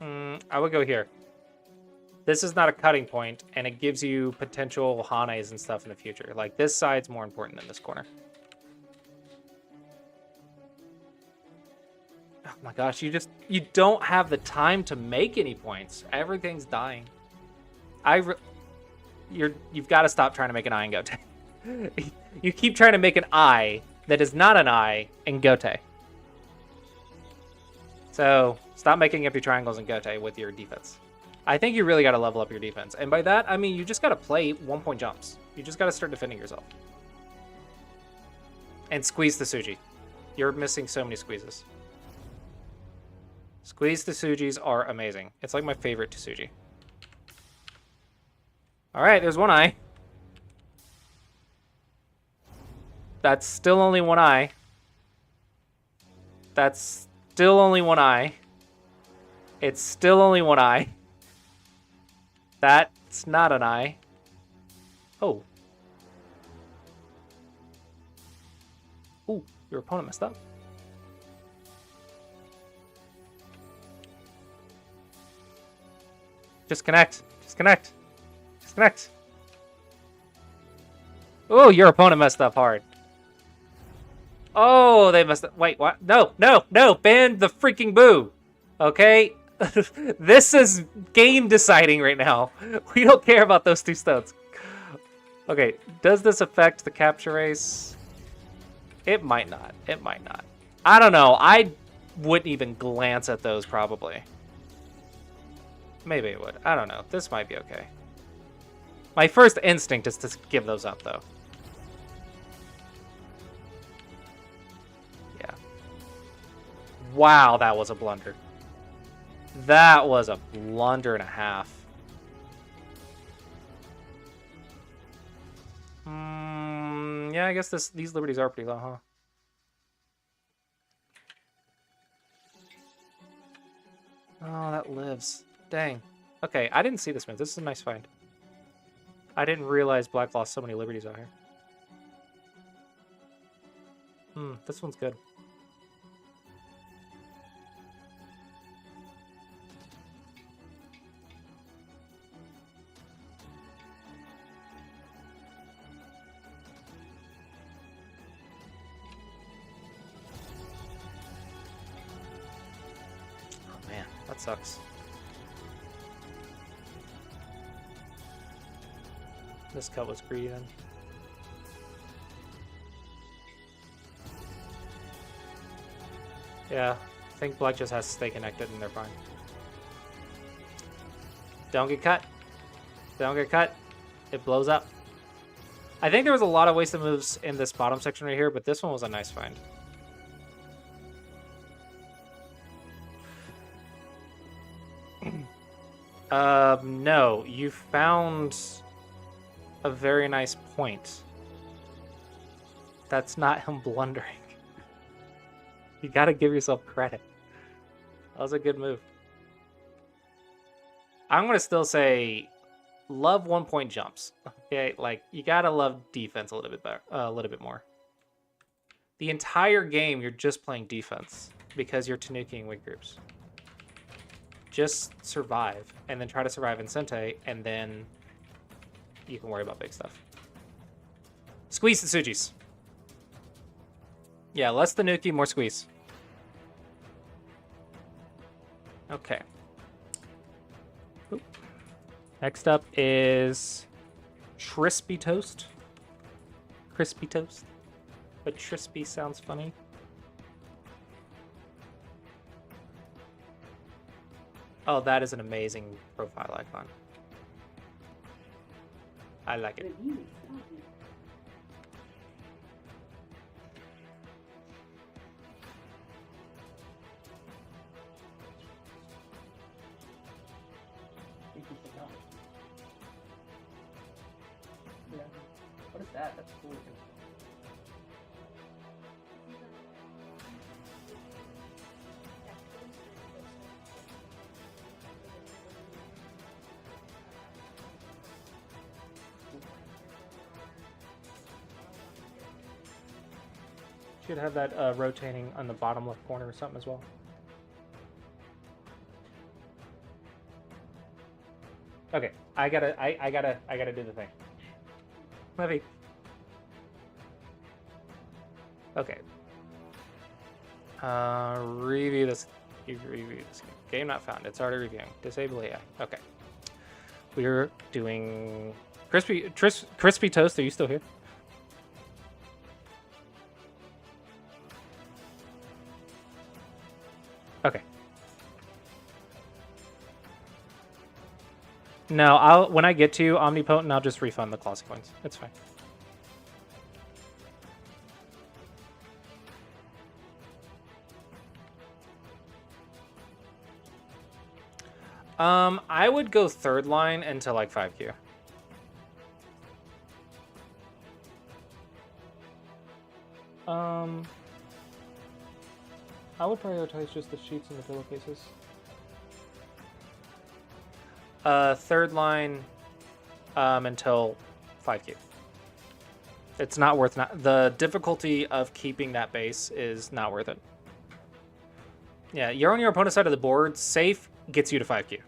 I would go here. This is not a cutting point, and it gives you potential Hanes and stuff in the future. Like, this side's more important than this corner. Oh my gosh, you don't have the time to make any points. Everything's dying. You've got to stop trying to make an eye in Gote. You keep trying to make an eye that is not an eye in Gote. So, stop making empty triangles in Gote with your defense. I think you really got to level up your defense. And by that, I mean you just got to play 1-point jumps. You just got to start defending yourself. And squeeze the Tsuji. You're missing so many squeezes. Squeeze the Tsujis are amazing. It's like my favorite Tsuji. Alright, there's one eye. That's still only one eye. That's still only one eye. It's still only one eye. That's not an eye. Oh. Ooh, your opponent messed up. Just connect. Just connect. Just connect. Oh, your opponent messed up hard. Oh, they messed up. Wait, what? No, no, no. Ban the freaking boo. Okay? This is game deciding right now. We don't care about those two stones. Okay, does this affect the capture race? It might not. It might not. I don't know. I wouldn't even glance at those probably. Maybe it would. I don't know. This might be okay. My first instinct is to give those up, though. Yeah. Wow, that was a blunder. That was a blunder and a half. Yeah, I guess these liberties are pretty low, huh? Oh, that lives. Dang. Okay, I didn't see this move. This is a nice find. I didn't realize Black lost so many liberties out here. This one's good. Oh man, that sucks. This cut was greedy then. Yeah, I think Black just has to stay connected and they're fine. Don't get cut. Don't get cut. It blows up. I think there was a lot of wasted moves in this bottom section right here, but this one was a nice find. No, you found a very nice point. That's not him blundering. You gotta give yourself credit. That was a good move. I'm gonna still say, love 1-point jumps. Okay, like you gotta love defense a little bit better, a little bit more. The entire game, you're just playing defense because you're tanukiing weak groups. Just survive, and then try to survive in Sente, and then you can worry about big stuff. Squeeze the Sujis. Yeah, less tanuki, more squeeze. Okay. Oop. Next up is Crispy Toast. Crispy Toast. But Crispy sounds funny. Oh, that is an amazing profile icon. I like it. What is that? That's cool. Should have that rotating on the bottom left corner or something as well. Okay, I gotta do the thing. Levy. Okay. Review this. Review this game. Game not found. It's already reviewing. Disable AI. Okay. We're doing crispy toast. Are you still here? Okay. No, when I get to Omnipotent, I'll just refund the Clossius coins. It's fine. I would go third line into like 5Q. I would prioritize just the sheets and the pillowcases. Third line until 5Q. It's not worth the difficulty of keeping that base is not worth it. Yeah, you're on your opponent's side of the board. Safe gets you to 5Q.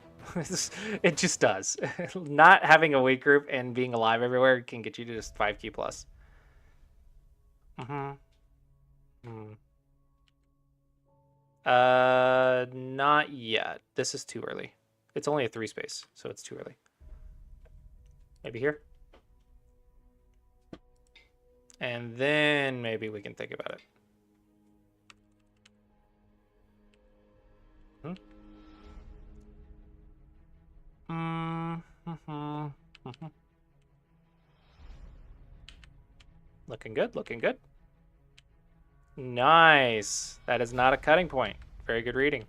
It just does. Not having a weak group and being alive everywhere can get you to just 5Q plus. Not yet. This is too early. It's only a 3 space, so it's too early. Maybe here. And then maybe we can think about it. Looking good, looking good. Nice. That is not a cutting point. Very good reading.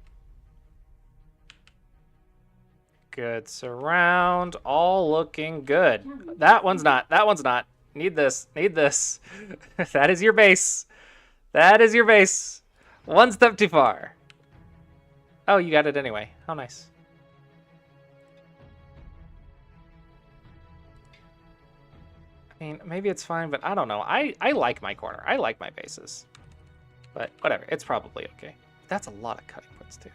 Good surround. All looking good. That one's not. That one's not. Need this. Need this. That is your base. That is your base. One step too far. Oh, you got it anyway. How nice. I mean, maybe it's fine, but I don't know. I like my corner. I like my bases. But whatever. It's probably okay. That's a lot of cutting points, too.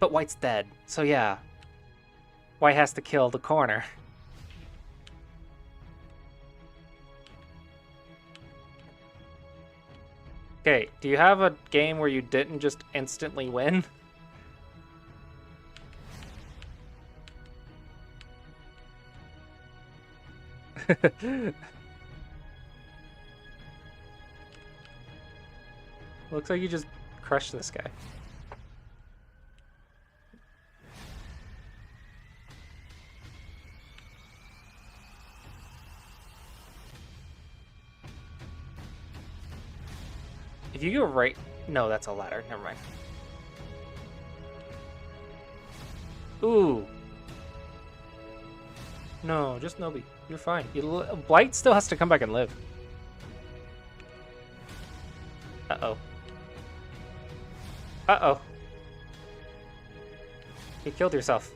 But white's dead. So, yeah. White has to kill the corner. Okay, do you have a game where you didn't just instantly win? Looks like you just crushed this guy. If you go right... No, that's a ladder. Never mind. Ooh. No, just Nobi. You're fine. Blight still has to come back and live. Uh-oh. Uh-oh. You killed yourself.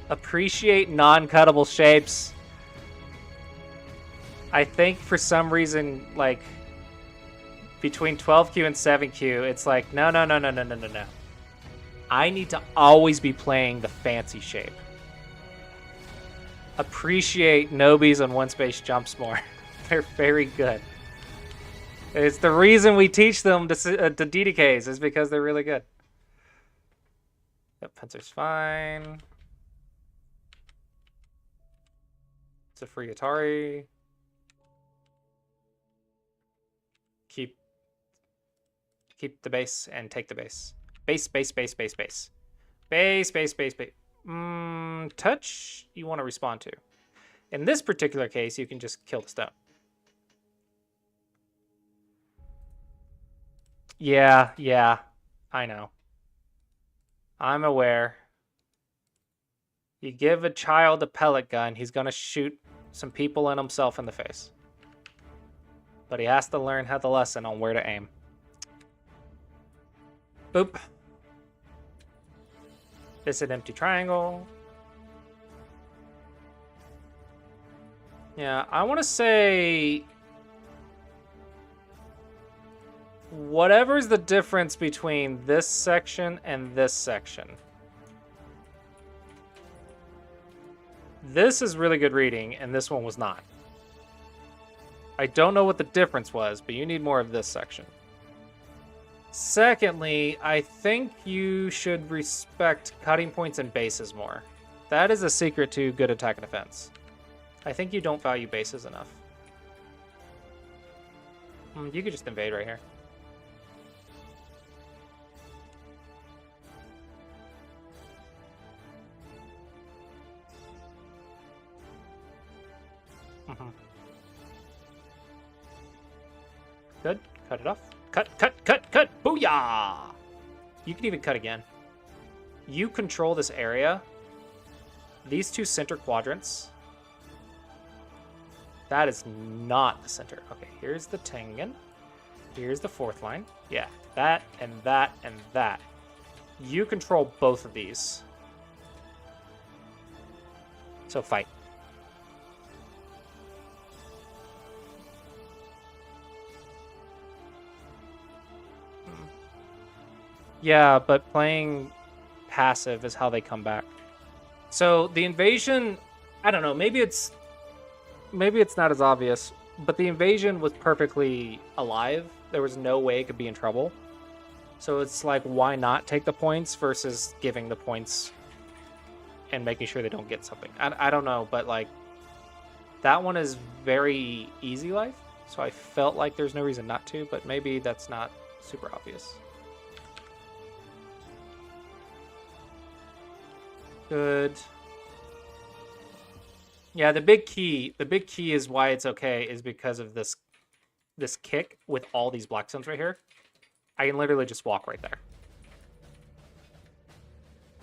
Appreciate non-cuttable shapes. I think for some reason, like, between 12Q and 7Q, it's like, no. I need to always be playing the fancy shape. Appreciate Nobis on one-space jumps more. They're very good. It's the reason we teach them to DDKs is because they're really good. Yep, Fencer's fine. It's a free Atari. Keep the base and take the base. Base. Touch, you want to respond to. In this particular case, you can just kill the stone. Yeah, I know. I'm aware. You give a child a pellet gun, he's gonna shoot some people and himself in the face. But he has to learn how the lesson on where to aim. Boop. This is an empty triangle. Yeah, I want to say whatever's the difference between this section and this section. This is really good reading, and this one was not. I don't know what the difference was, but you need more of this section. Secondly, I think you should respect cutting points and bases more. That is a secret to good attack and defense. I think you don't value bases enough. You could just invade right here. Good. Cut it off. Cut. Booyah! You can even cut again. You control this area. These two center quadrants. That is not the center. Okay, here's the Tengen. Here's the fourth line. Yeah, that and that and that. You control both of these. So fight. Yeah, but playing passive is how they come back. So the invasion, I don't know, maybe it's not as obvious, but the invasion was perfectly alive. There was no way it could be in trouble. So it's like, why not take the points versus giving the points and making sure they don't get something? I don't know, but like, that one is very easy life. So I felt like there's no reason not to, but maybe that's not super obvious. Good. Yeah, the big key is why it's okay is because of this kick with all these black stones right here. I can literally just walk right there.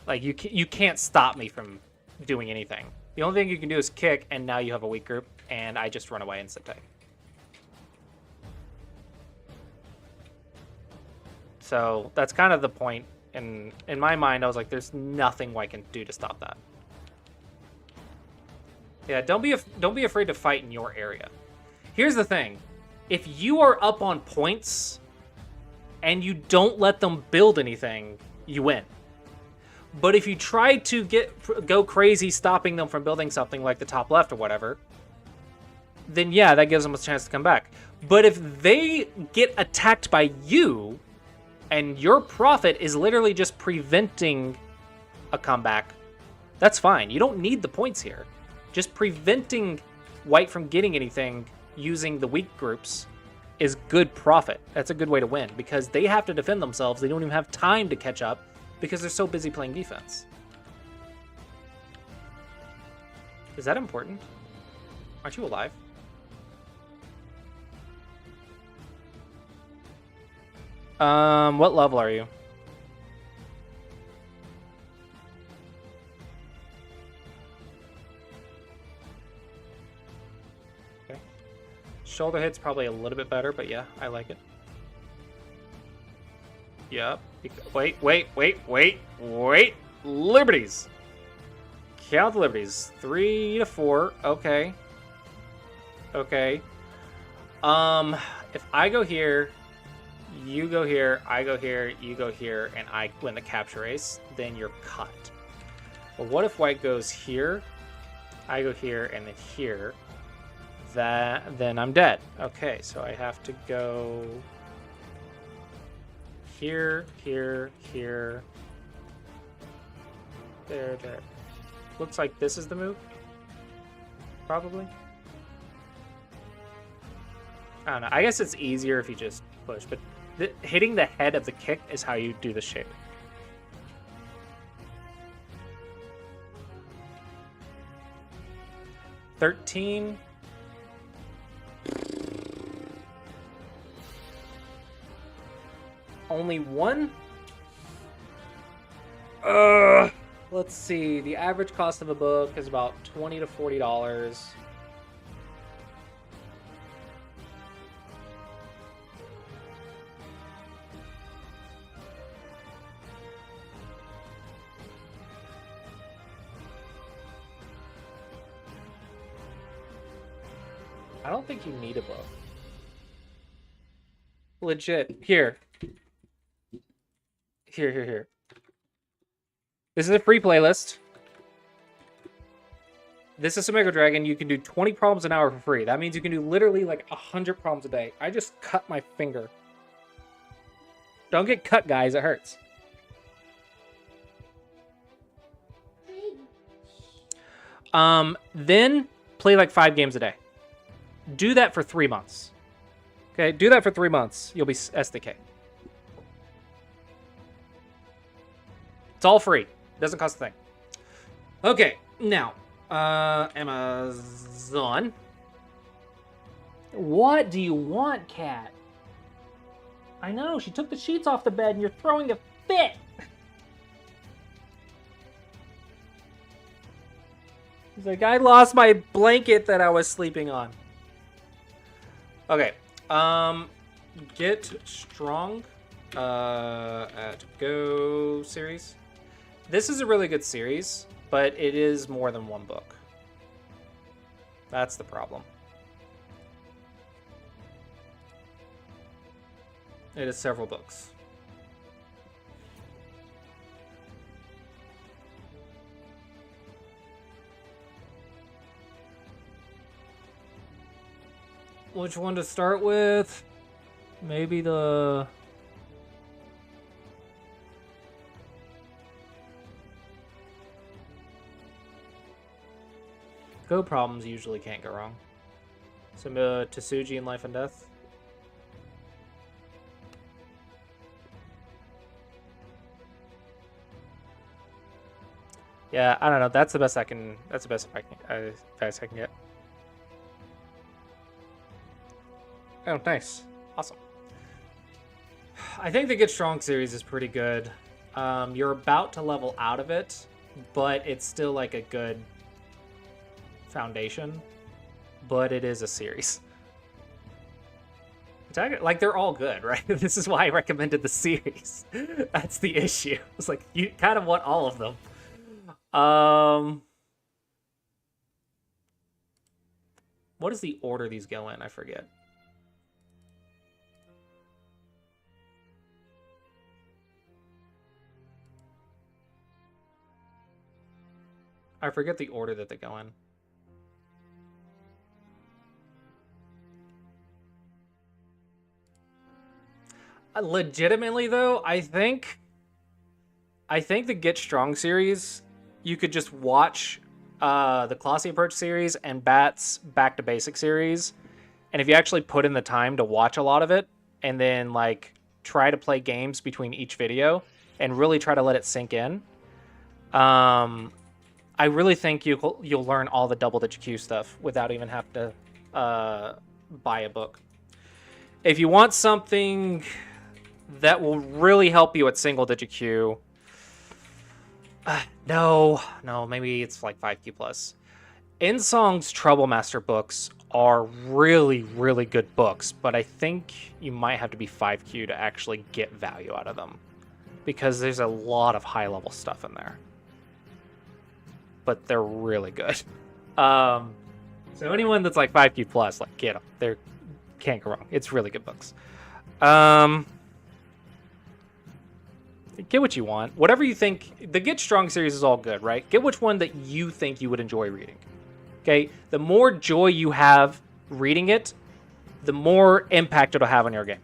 Like, you can't stop me from doing anything. The only thing you can do is kick, and now you have a weak group, and I just run away and sit tight. So that's kind of the point. And in my mind, I was like, there's nothing I can do to stop that. Yeah, don't be afraid to fight in your area. Here's the thing. If you are up on points and you don't let them build anything, you win. But if you try to go crazy stopping them from building something like the top left or whatever, then yeah, that gives them a chance to come back. But if they get attacked by you, and your profit is literally just preventing a comeback, that's fine. You don't need the points here. Just preventing white from getting anything using the weak groups is good profit. That's a good way to win, because they have to defend themselves. They don't even have time to catch up because they're so busy playing defense. Is that important? Aren't you alive? What level are you? Shoulder hit's probably a little bit better, but yeah, I like it. Yep. Wait. Liberties. Count the liberties. 3 to 4. Okay. Okay. If I go here, you go here, I go here, you go here, and I win the capture race, then you're cut. But what if white goes here, I go here, and then here? Then I'm dead. Okay, so I have to go here, here, here. There. Looks like this is the move. Probably. I don't know. I guess it's easier if you just push, but hitting the head of the kick is how you do the shape. $13. Only one? Let's see. The average cost of a book is about $20 to $40. I don't think you need a book. Legit. Here. Here. This is a free playlist. This is Omega Dragon. You can do 20 problems an hour for free. That means you can do literally like 100 problems a day. I just cut my finger. Don't get cut, guys. It hurts. Then play like 5 games a day. Do that for 3 months. Okay, do that for 3 months. You'll be SDK. It's all free. Doesn't cost a thing. Okay, now, Amazon. What do you want, cat? I know, she took the sheets off the bed and you're throwing a fit. He's like, I lost my blanket that I was sleeping on. Okay, Get Strong at Go series. This is a really good series, but it is more than one book. That's the problem. It is several books. Which one to start with? Maybe the... Go problems usually can't go wrong. Some Tsuji in Life and Death. Yeah, I don't know. That's the best I can. That's the best best I can get. Oh, nice, awesome. I think the Get Strong series is pretty good. You're about to level out of it, but it's still like a good foundation. But it is a series. Like, they're all good, right? This is why I recommended the series. That's the issue. It's like you kind of want all of them. What is the order these go in? I forget. I forget the order that they go in. Legitimately, though, I think the Get Strong series, you could just watch the Clossius Approach series and Bat's Back to Basic series, and if you actually put in the time to watch a lot of it, and then like try to play games between each video, and really try to let it sink in, I really think you'll learn all the double digit Q stuff without even having to buy a book. If you want something that will really help you at single digit Q, no, maybe it's like 5Q plus. Insong's Troublemaster books are really, really good books, but I think you might have to be 5Q to actually get value out of them, because there's a lot of high-level stuff in there. But they're really good. So anyone that's like 5Q plus, like, get them. They can't go wrong. It's really good books. Get what you want. Whatever you think. The Get Strong series is all good, right? Get which one that you think you would enjoy reading. Okay? The more joy you have reading it, the more impact it'll have on your game.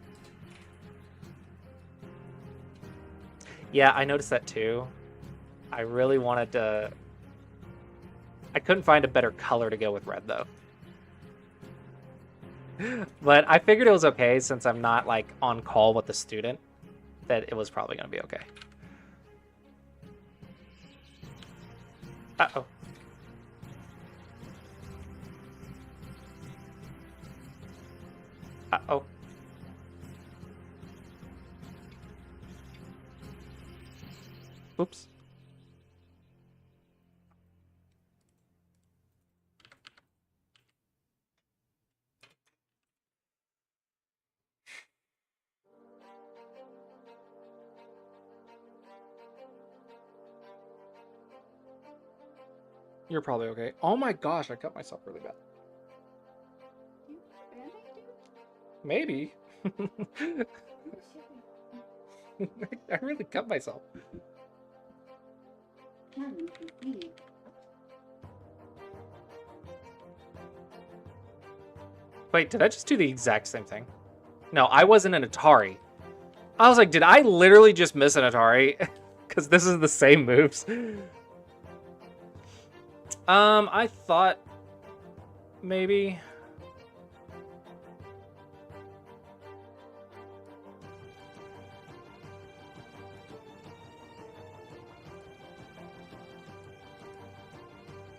Yeah, I noticed that too. I really wanted to... I couldn't find a better color to go with red, though. But I figured it was okay since I'm not, like, on call with the student, that it was probably going to be okay. Uh-oh. Uh-oh. Oops. You're probably okay. Oh my gosh, I cut myself really bad. Maybe. I really cut myself. Wait, did I just do the exact same thing? No, I wasn't an Atari. I was like, did I literally just miss an Atari? Because this is the same moves. I thought maybe.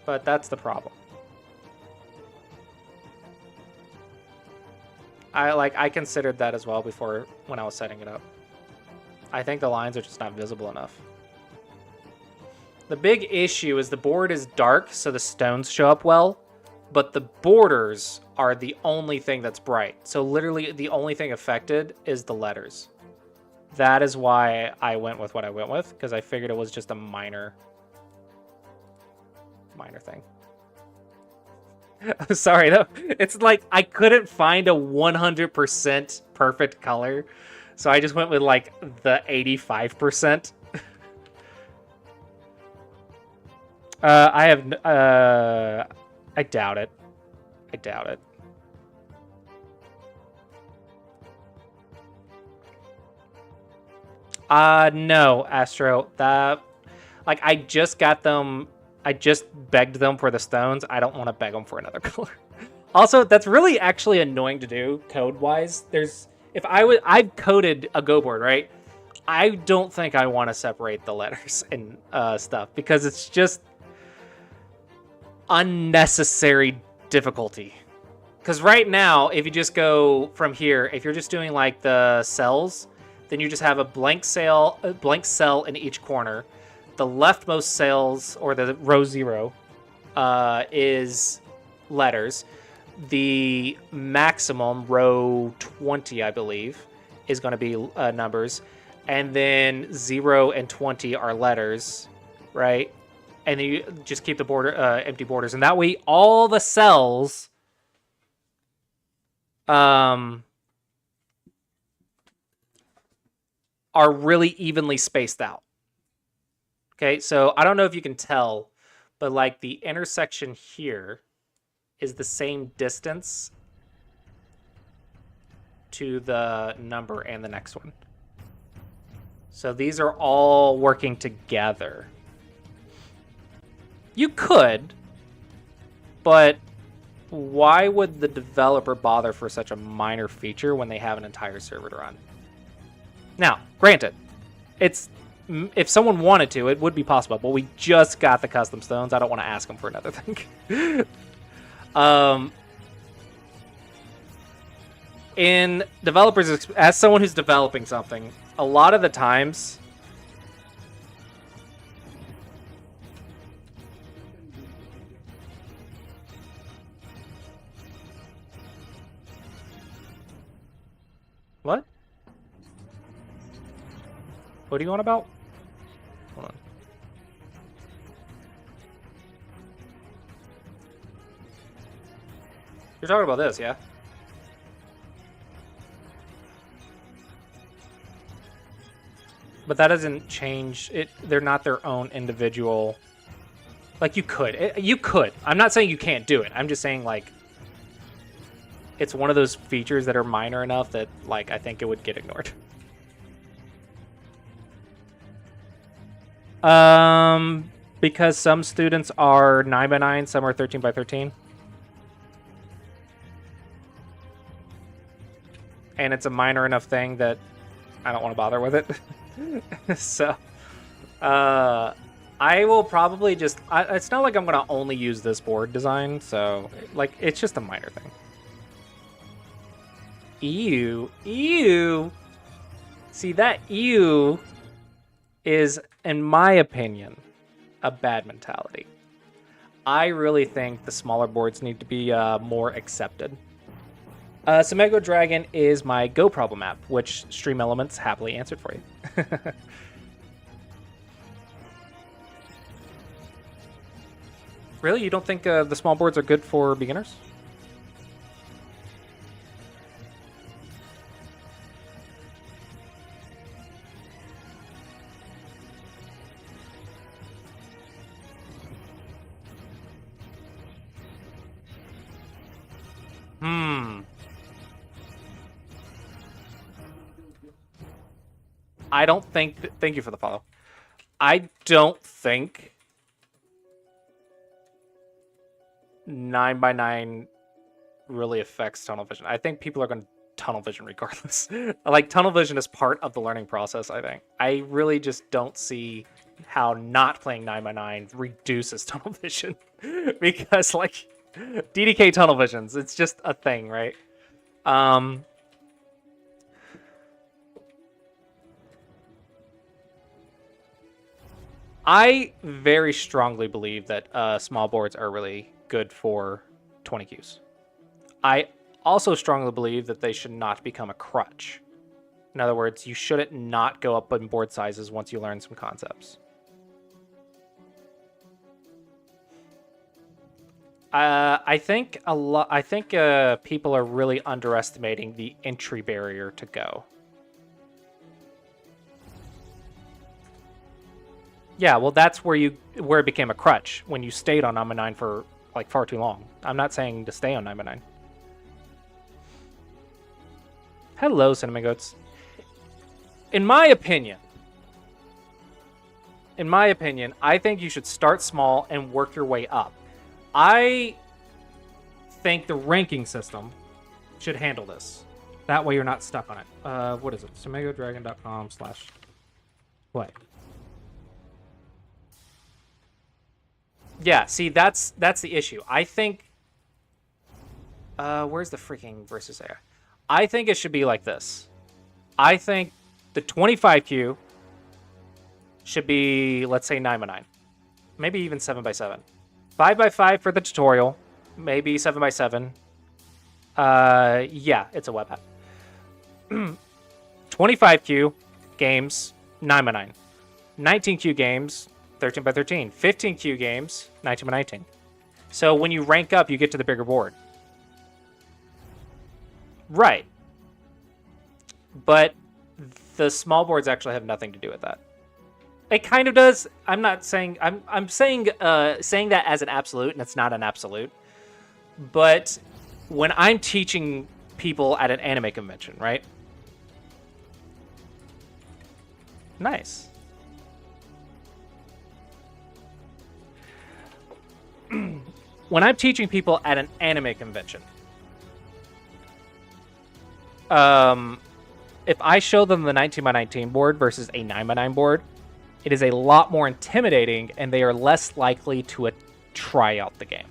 But that's the problem. I considered that as well before when I was setting it up. I think the lines are just not visible enough. The big issue is the board is dark, so the stones show up well, but the borders are the only thing that's bright. So literally the only thing affected is the letters. That is why I went with what I went with, because I figured it was just a minor thing. Sorry, though. It's like I couldn't find a 100% perfect color, so I just went with like the 85%. I doubt it. I doubt it. No, Astro. Like, I just got them. I just begged them for the stones. I don't want to beg them for another color. Also, that's really actually annoying to do code-wise. I've coded a Go board, right? I don't think I want to separate the letters and stuff because it's just unnecessary difficulty. Because right now, if you just go from here, if you're just doing like the cells, then you just have a blank cell in each corner. The leftmost cells, or the row 0, is letters. The maximum, row 20, I believe, is going to be numbers. And then 0 and 20 are letters, right? And then you just keep the border empty borders. And that way, all the cells are really evenly spaced out. Okay, so I don't know if you can tell, but like the intersection here is the same distance to the number and the next one. So these are all working together. You could, but why would the developer bother for such a minor feature when they have an entire server to run? Now, granted, if someone wanted to, it would be possible, but we just got the custom stones. I don't want to ask them for another thing. In developers, as someone who's developing something, a lot of the times, What do you want about? Hold on. You're talking about this, yeah? But that doesn't change it. They're not their own individual. Like, you could. You could. I'm not saying you can't do it. I'm just saying, like, it's one of those features that are minor enough that, like, I think it would get ignored. Because some students are 9x9, some are 13x13. And it's a minor enough thing that I don't want to bother with it. So, I will probably just... it's not like I'm going to only use this board design, so, like, it's just a minor thing. Ew. Ew. See, that ew is, in my opinion, a bad mentality. I really think the smaller boards need to be more accepted. Samego Dragon is my Go problem app, which Stream Elements happily answered for you. Really? You don't think the small boards are good for beginners? I don't think... Thank you for the follow. I don't think 9x9 really affects tunnel vision. I think people are going to tunnel vision regardless. Like, tunnel vision is part of the learning process, I think. I really just don't see how not playing 9x9 reduces tunnel vision. Because, like, DDK tunnel visions, it's just a thing, right? I very strongly believe that small boards are really good for 20 Qs. I also strongly believe that they should not become a crutch. In other words, you shouldn't not go up in board sizes once you learn some concepts. I think people are really underestimating the entry barrier to Go. Yeah, well, that's where it became a crutch, when you stayed on 9x9 for, like, far too long. I'm not saying to stay on 9x9. Hello, Cinnamon Goats. In my opinion, I think you should start small and work your way up. I think the ranking system should handle this. That way you're not stuck on it. What is it? SamegoDragon.com/play. Yeah, see, that's the issue. I think... where's the freaking versus AI? I think it should be like this. I think the 25Q should be, let's say, 9x9. Maybe even 7x7. 5x5 for the tutorial. Maybe 7x7. Yeah, it's a web app. 25Q games, 9x9. 19Q games, 13x13. 15Q games, 19x19. So when you rank up, you get to the bigger board. Right. But the small boards actually have nothing to do with that. It kind of does. I'm not saying... I'm saying that as an absolute, and it's not an absolute. But when I'm teaching people at an anime convention, right? Nice. When I'm teaching people at an anime convention, if I show them the 19x19 board versus a 9x9 board, it is a lot more intimidating, and they are less likely to try out the game.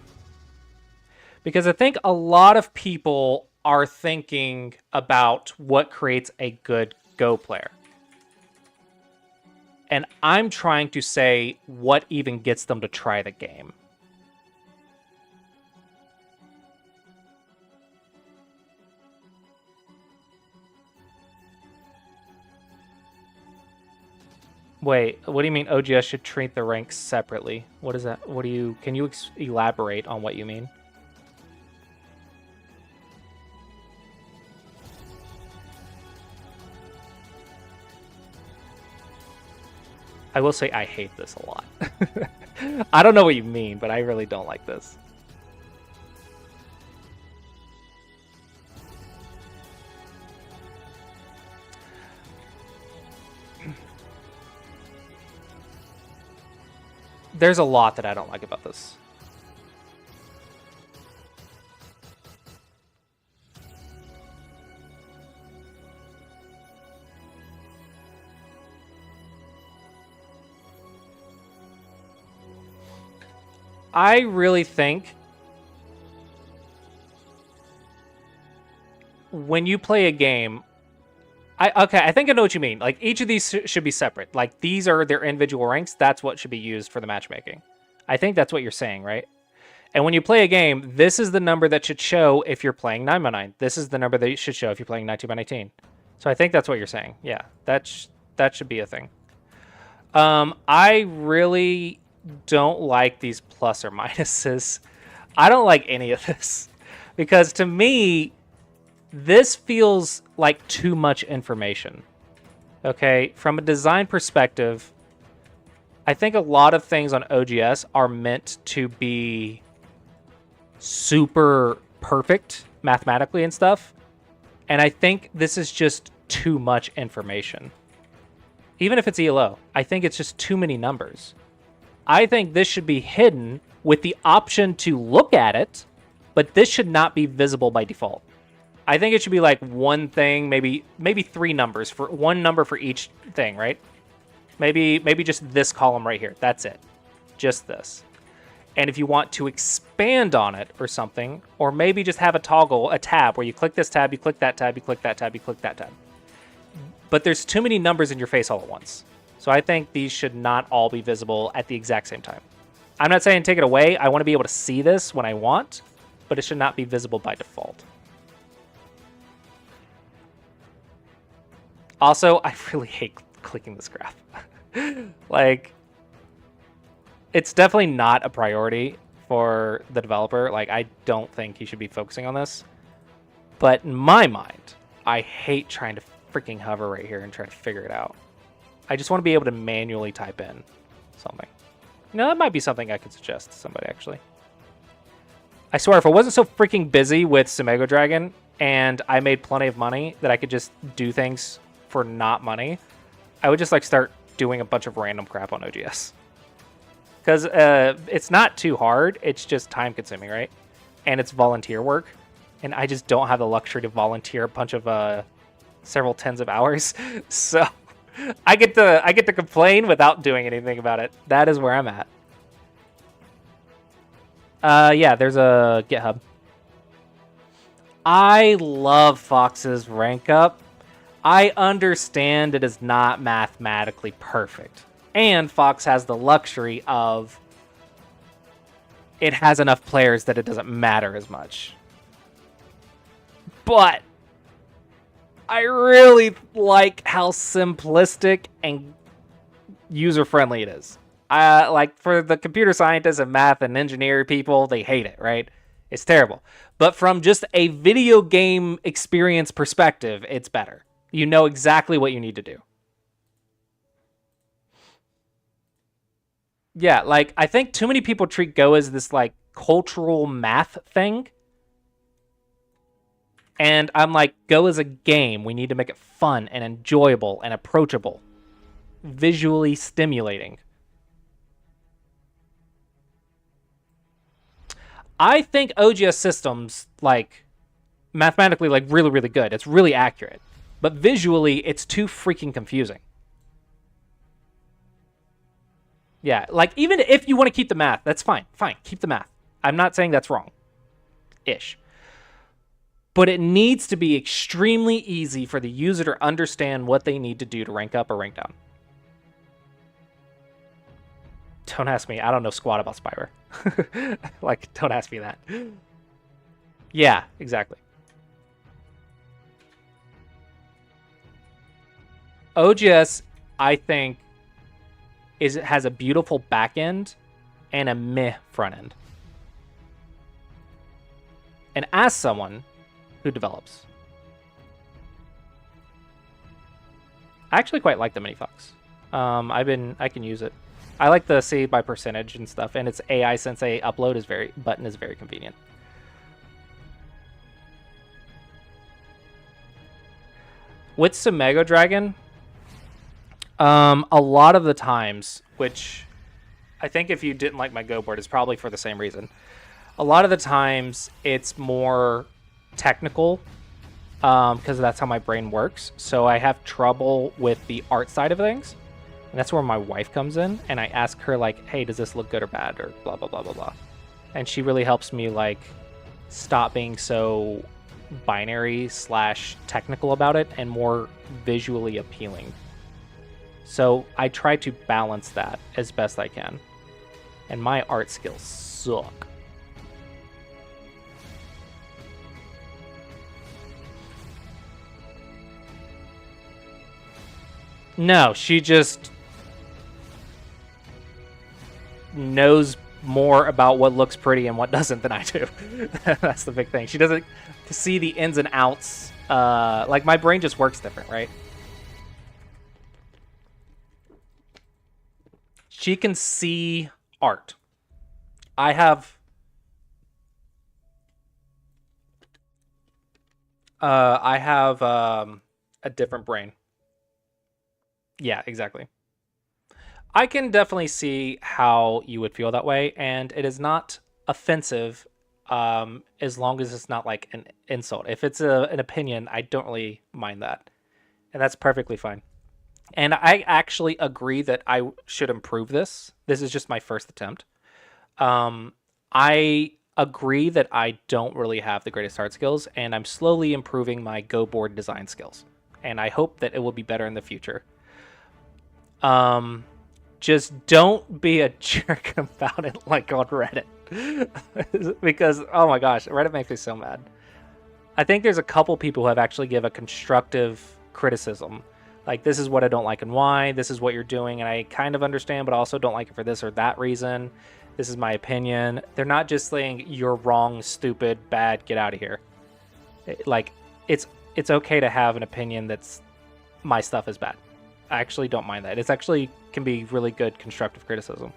Because I think a lot of people are thinking about what creates a good Go player. And I'm trying to say what even gets them to try the game. Wait, what do you mean OGS should treat the ranks separately? What is that? Can you elaborate on what you mean? I will say I hate this a lot. I don't know what you mean, but I really don't like this. There's a lot that I don't like about this. I really think when you play a game, I think I know what you mean. Like, each of these should be separate. Like, these are their individual ranks. That's what should be used for the matchmaking. I think that's what you're saying, right? And when you play a game, this is the number that should show if you're playing 9x9. This is the number that should show if you're playing 19x19. So I think that's what you're saying. Yeah, that should be a thing. I really don't like these plus or minuses. I don't like any of this. Because to me, this feels like too much information. Okay, from a design perspective, I think a lot of things on OGS are meant to be super perfect mathematically and stuff. And I think this is just too much information. Even if it's ELO, I think it's just too many numbers. I think this should be hidden with the option to look at it, but this should not be visible by default. I think it should be like one thing, maybe 3 numbers, for one number for each thing, right? Maybe just this column right here. That's it. Just this. And if you want to expand on it or something, or maybe just have a toggle, a tab, where you click this tab, you click that tab, you click that tab, you click that tab. But there's too many numbers in your face all at once. So I think these should not all be visible at the exact same time. I'm not saying take it away. I want to be able to see this when I want, but it should not be visible by default. Also, I really hate clicking this graph. Like, it's definitely not a priority for the developer. Like, I don't think he should be focusing on this. But in my mind, I hate trying to freaking hover right here and try to figure it out. I just want to be able to manually type in something. You know, that might be something I could suggest to somebody, actually. I swear, if I wasn't so freaking busy with Sumego Dragon and I made plenty of money that I could just do things for not money, I would just like start doing a bunch of random crap on OGS. Because it's not too hard, it's just time consuming, right? And it's volunteer work. And I just don't have the luxury to volunteer a bunch of several tens of hours. So I get to complain without doing anything about it. That is where I'm at. Yeah, there's a GitHub. I love Fox's rank up. I understand it is not mathematically perfect. And Fox has the luxury of it has enough players that it doesn't matter as much. But I really like how simplistic and user-friendly it is. Like, for the computer scientists and math and engineer people, they hate it, right? It's terrible. But from just a video game experience perspective, it's better. You know exactly what you need to do. Yeah, like, I think too many people treat Go as this, like, cultural math thing. And I'm like, Go is a game. We need to make it fun and enjoyable and approachable. Visually stimulating. I think OGS systems, like, mathematically, like, really, really good. It's really accurate. But visually, it's too freaking confusing. Yeah, like, even if you want to keep the math, that's fine. Fine, keep the math. I'm not saying that's wrong. Ish. But it needs to be extremely easy for the user to understand what they need to do to rank up or rank down. Don't ask me. I don't know squat about Spyware. Like, don't ask me that. Yeah, exactly. OGS, I think, is it has a beautiful back end and a meh front end. And as someone who develops, I actually quite like the Minifox. I can use it. I like the save by percentage and stuff, and its AI Sensei upload is button is very convenient. With Sumego Dragon, a lot of the times, which I think if you didn't like my Go board, it's probably for the same reason. A lot of the times, it's more technical, because that's how my brain works. So I have trouble with the art side of things. And that's where my wife comes in, and I ask her, like, hey, does this look good or bad, or blah, blah, blah, blah, blah. And she really helps me, like, stop being so binary / technical about it and more visually appealing. So I try to balance that as best I can. And my art skills suck. No, she just knows more about what looks pretty and what doesn't than I do. That's the big thing. She doesn't see the ins and outs. Like, my brain just works different, right? She can see art. I have a different brain. Yeah, exactly. I can definitely see how you would feel that way, and it is not offensive, as long as it's not like an insult. If it's an opinion, I don't really mind that, and that's perfectly fine. And I actually agree that I should improve this. This is just my first attempt. I agree that I don't really have the greatest art skills, and I'm slowly improving my Go board design skills, and I hope that it will be better in the future. Just don't be a jerk about it like on Reddit. Because, oh my gosh, Reddit makes me so mad. I think there's a couple people who have actually give a constructive criticism. Like, this is what I don't like and why, this is what you're doing, and I kind of understand, but I also don't like it for this or that reason. This is my opinion. They're not just saying, you're wrong, stupid, bad, get out of here. Like, it's okay to have an opinion that's my stuff is bad. I actually don't mind that. It's actually can be really good constructive criticism,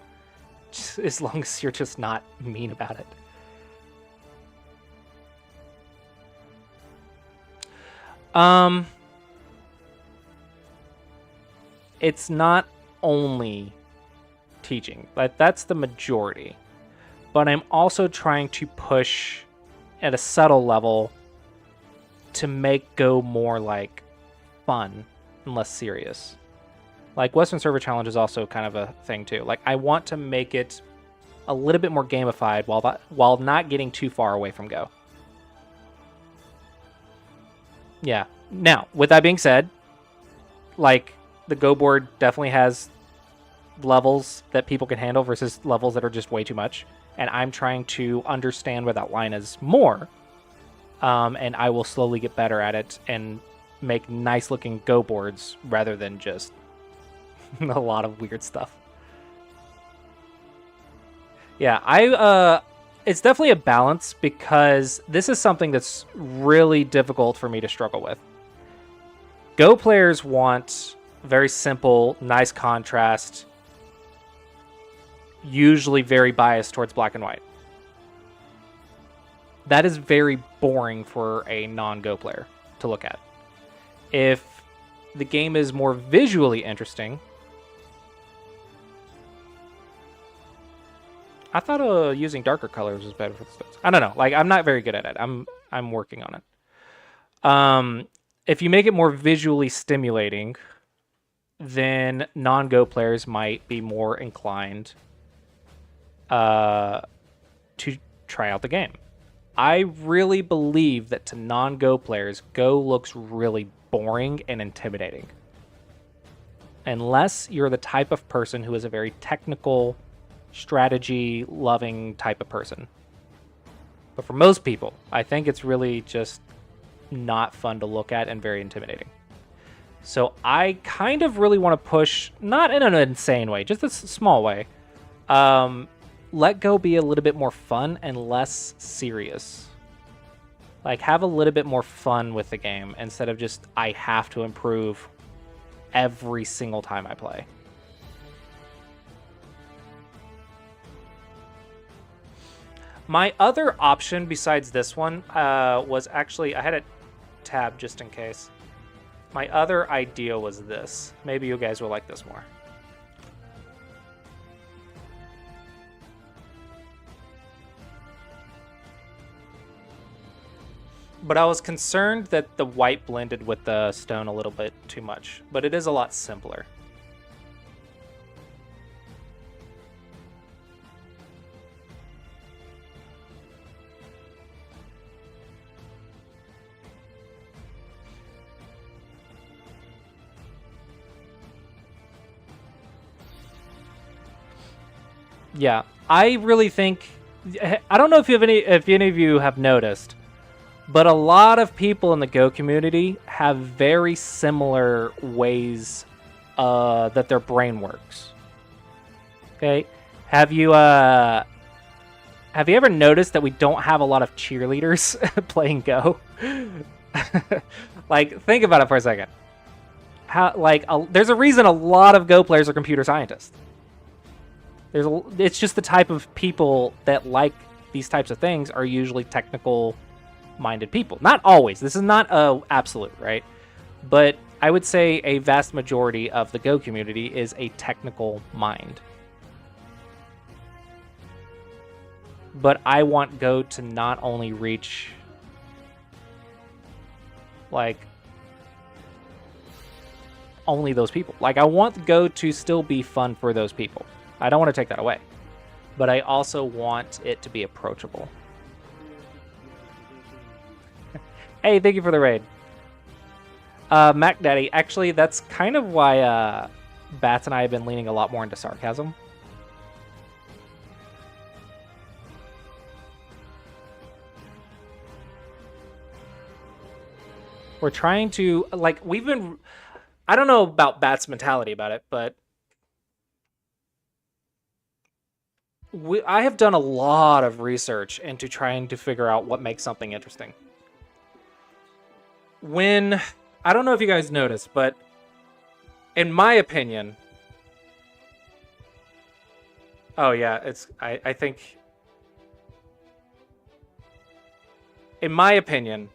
just as long as you're just not mean about it. It's not only teaching, but that's the majority. But I'm also trying to push at a subtle level to make Go more like fun and less serious. Like, Western Server Challenge is also kind of a thing too. Like, I want to make it a little bit more gamified while not getting too far away from Go. Yeah. Now, with that being said, like, the Go board definitely has levels that people can handle versus levels that are just way too much. And I'm trying to understand where that line is more. And I will slowly get better at it and make nice looking Go boards rather than just a lot of weird stuff. Yeah, it's definitely a balance, because this is something that's really difficult for me to struggle with. Go players want very simple, nice contrast, usually very biased towards black and white. That is very boring for a non-Go player to look at. If the game is more visually interesting, I thought using darker colors was better for the stones. I don't know. Like, I'm not very good at it. I'm working on it. If you make it more visually stimulating, then non-Go players might be more inclined to try out the game. I really believe that to non-Go players, Go looks really boring and intimidating. Unless you're the type of person who is a very technical, strategy-loving type of person. But for most people, I think it's really just not fun to look at and very intimidating. So I kind of really want to push, not in an insane way, just a small way. Let Go be a little bit more fun and less serious. Like, have a little bit more fun with the game instead of just, I have to improve every single time I play. My other option besides this one was actually, I had it tabbed just in case. My other idea was this. Maybe you guys will like this more. But I was concerned that the white blended with the stone a little bit too much. But it is a lot simpler. Yeah, I really think, I don't know if any of you have noticed, but a lot of people in the Go community have very similar ways that their brain works. Okay, have you ever noticed that we don't have a lot of cheerleaders playing Go? Like, think about it for a second. There's a reason a lot of Go players are computer scientists. It's just the type of people that like these types of things are usually technical-minded people. Not always. This is not a absolute, right? But I would say a vast majority of the Go community is a technical mind. But I want Go to not only reach, like, only those people. Like, I want Go to still be fun for those people. I don't want to take that away. But I also want it to be approachable. Hey, thank you for the raid. Mac Daddy, actually, that's kind of why Bats and I have been leaning a lot more into sarcasm. We're trying to, like, I don't know about Bat's mentality about it, but I have done a lot of research into trying to figure out what makes something interesting. I don't know if you guys noticed, but in my opinion, oh yeah, I think, in my opinion,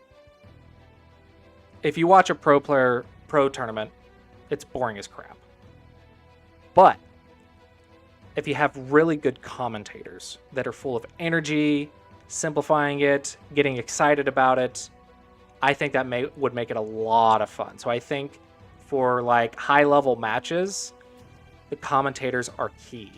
if you watch a pro tournament, it's boring as crap. But if you have really good commentators that are full of energy, simplifying it, getting excited about it, I think that would make it a lot of fun. So I think for like high-level matches, the commentators are key.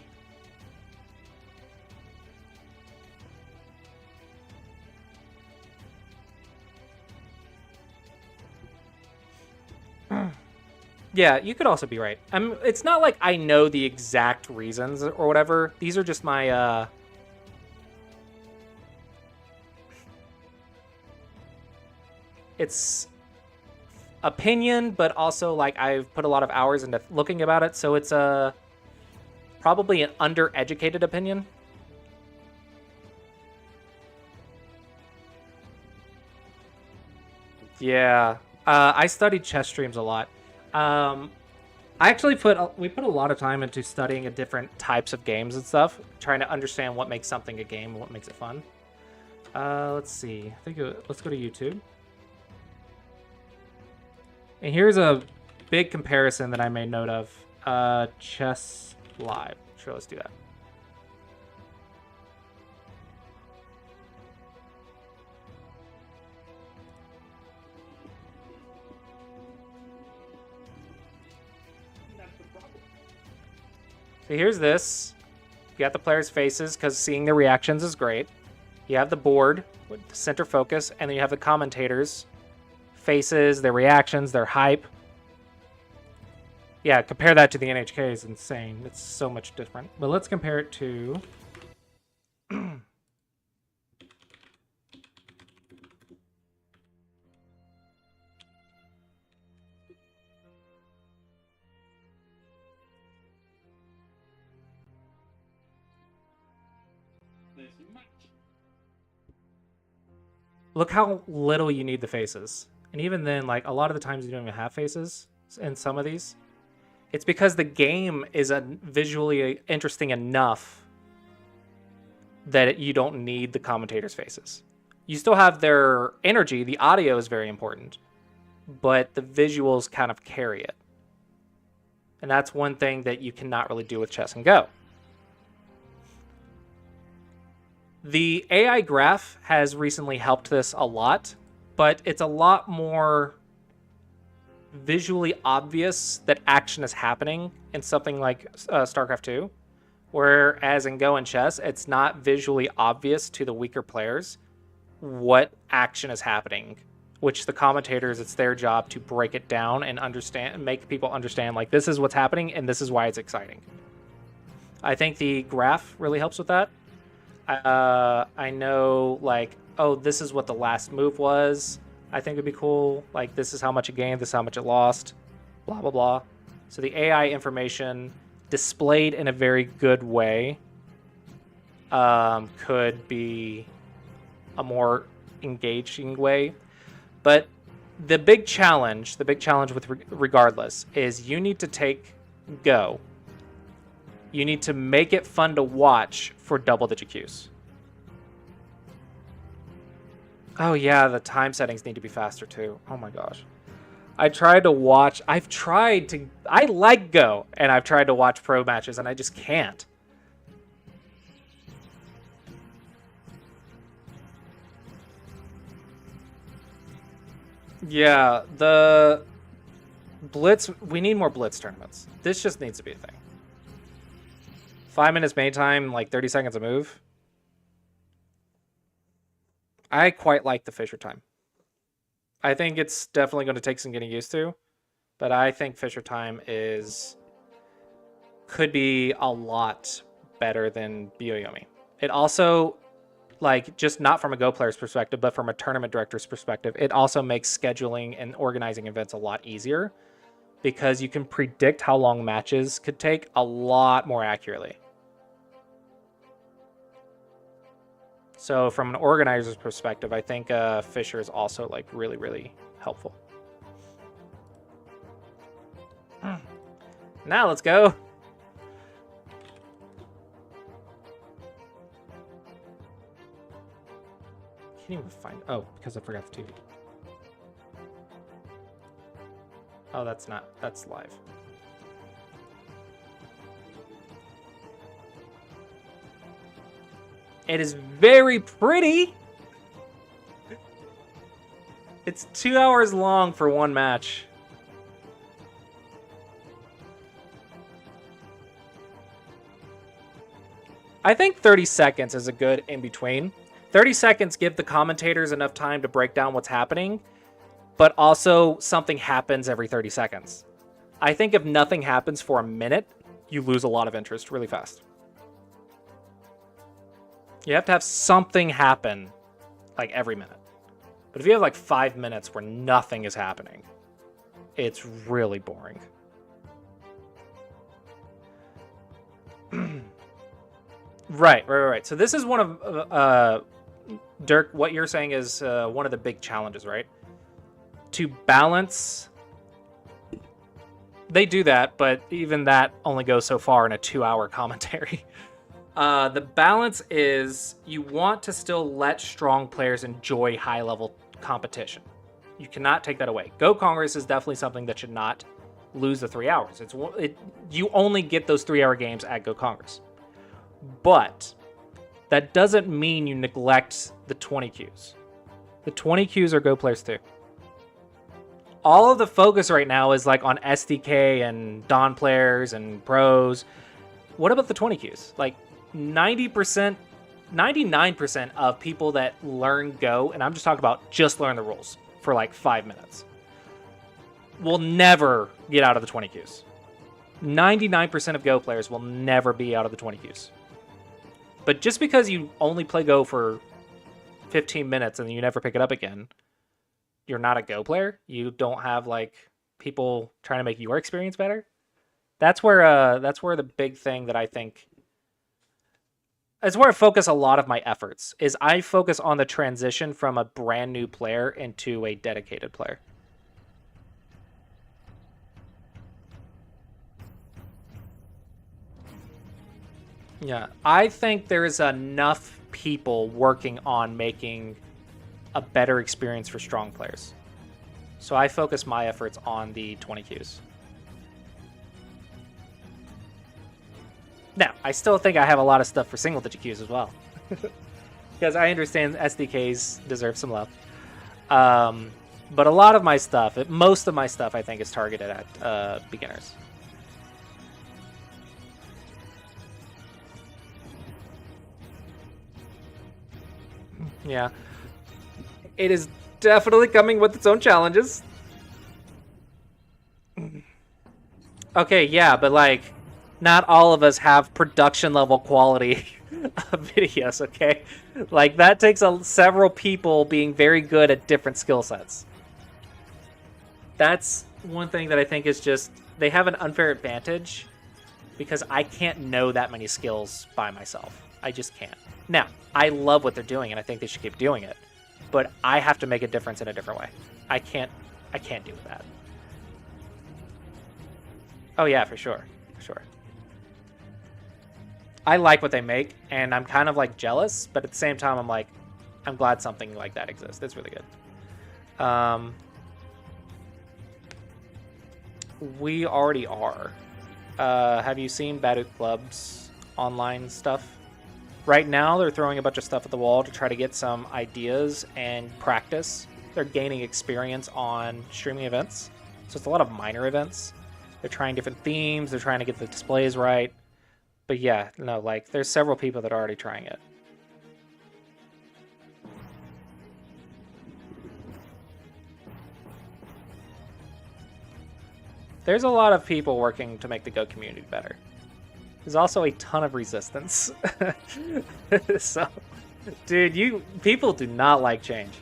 Yeah, you could also be right. It's not like I know the exact reasons or whatever. These are just my it's opinion, but also like I've put a lot of hours into looking about it, so it's probably an undereducated opinion. Yeah, I studied chess streams a lot. I actually we put a lot of time into studying different types of games and stuff, trying to understand what makes something a game and what makes it fun. Let's see. Let's go to YouTube. And here's a big comparison that I made note of. Chess Live. Sure, let's do that. So here's this. You got the players' faces, because seeing their reactions is great. You have the board with the center focus, and then you have the commentators' faces, their reactions, their hype. Yeah, compare that to the NHK is insane. It's so much different. But let's compare it to... Look how little you need the faces. And even then, like, a lot of the times you don't even have faces in some of these. It's because the game is visually interesting enough that you don't need the commentators' faces. You still have their energy. The audio is very important, but the visuals kind of carry it. And that's one thing that you cannot really do with Chess and Go. The AI graph has recently helped this a lot, but it's a lot more visually obvious that action is happening in something like StarCraft 2, whereas in Go and Chess, it's not visually obvious to the weaker players what action is happening, which the commentators, it's their job to break it down and understand, make people understand, like, this is what's happening and this is why it's exciting. I think the graph really helps with that. I know, like, oh, this is what the last move was. I think it'd be cool. Like, this is how much it gained, this is how much it lost, blah, blah, blah. So the AI information displayed in a very good way could be a more engaging way. But the big challenge with regardless is you need to take Go. You need to make it fun to watch for double-digit Qs. Oh yeah, the time settings need to be faster too. Oh my gosh. I like Go, and I've tried to watch pro matches, and I just can't. Yeah, the Blitz, we need more Blitz tournaments. This just needs to be a thing. 5 minutes main time, like 30 seconds a move. I quite like the Fisher time. I think it's definitely going to take some getting used to, but I think Fisher time could be a lot better than Byoyomi. It also, like, just not from a Go player's perspective, but from a tournament director's perspective, it also makes scheduling and organizing events a lot easier because you can predict how long matches could take a lot more accurately. So from an organizer's perspective, I think Fisher is also, like, really, really helpful. Now let's go. Can't even find. Oh, because I forgot the TV. Oh, that's live. It is very pretty. It's 2 hours long for one match. I think 30 seconds is a good in-between. 30 seconds give the commentators enough time to break down what's happening, but also something happens every 30 seconds. I think if nothing happens for a minute, you lose a lot of interest really fast. You have to have something happen like every minute. But if you have like 5 minutes where nothing is happening, it's really boring. Right. So this is one of Dirk, what you're saying is one of the big challenges, right? To balance. They do that, but even that only goes so far in a 2-hour commentary. The balance is you want to still let strong players enjoy high-level competition. You cannot take that away. Go Congress is definitely something that should not lose the 3 hours. You only get those 3-hour games at Go Congress. But that doesn't mean you neglect the 20 Qs. The 20 Qs are Go players too. All of the focus right now is like on SDK and Dawn players and pros. What about the 20 Qs? Like 90%, 99% of people that learn Go, and I'm just talking about just learn the rules for like 5 minutes, will never get out of the 20 Qs. 99% of Go players will never be out of the 20 Qs. But just because you only play Go for 15 minutes and you never pick it up again, you're not a Go player. You don't have like people trying to make your experience better. That's where the big thing that I think It's where I focus a lot of my efforts. Is I focus on the transition from a brand new player into a dedicated player. Yeah, I think there's enough people working on making a better experience for strong players. So I focus my efforts on the 20 Qs. Now, I still think I have a lot of stuff for single-digit Qs as well. Because I understand SDKs deserve some love. But a lot of my stuff, most of my stuff, I think, is targeted at beginners. Yeah. It is definitely coming with its own challenges. Okay, yeah, but like, not all of us have production level quality videos, okay? Like, that takes several people being very good at different skill sets. That's one thing that I think is just, they have an unfair advantage because I can't know that many skills by myself. I just can't. Now, I love what they're doing and I think they should keep doing it, but I have to make a difference in a different way. I can't do that. Oh yeah, for sure. For sure. I like what they make, and I'm kind of like jealous, but at the same time, I'm like, I'm glad something like that exists. It's really good. We already are. Have you seen Baduk Club's online stuff? Right now, they're throwing a bunch of stuff at the wall to try to get some ideas and practice. They're gaining experience on streaming events. So it's a lot of minor events. They're trying different themes. They're trying to get the displays right. But yeah, no, like, there's several people that are already trying it. There's a lot of people working to make the Go community better. There's also a ton of resistance. So, dude, people do not like change.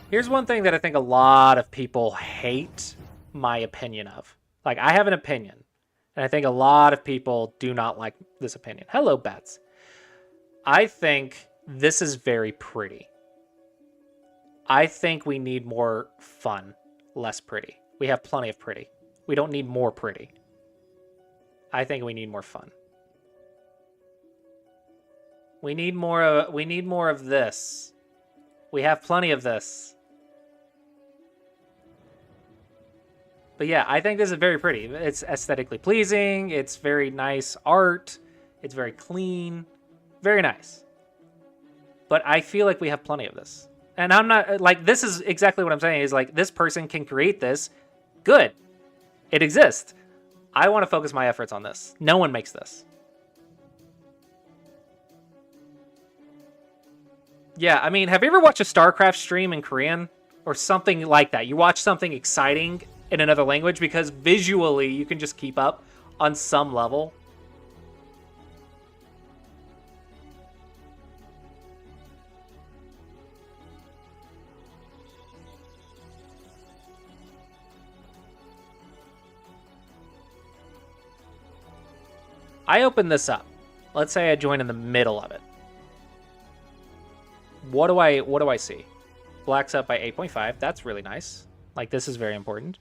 Here's one thing that I think a lot of people hate my opinion of. Like, I have an opinion, and I think a lot of people do not like this opinion. Hello, Bats. I think this is very pretty. I think we need more fun, less pretty. We have plenty of pretty. We don't need more pretty. I think we need more fun. We need more of this. We have plenty of this. But yeah, I think this is very pretty. It's aesthetically pleasing. It's very nice art. It's very clean. Very nice. But I feel like we have plenty of this. And I'm not, like, this is exactly what I'm saying, is like, this person can create this. Good. It exists. I want to focus my efforts on this. No one makes this. Yeah, I mean, have you ever watched a StarCraft stream in Korean? Or something like that? You watch something exciting in another language because visually you can just keep up on some level. I open this up. Let's say I join in the middle of it. What do I see? Black's up by 8.5. That's really nice. Like, this is very important.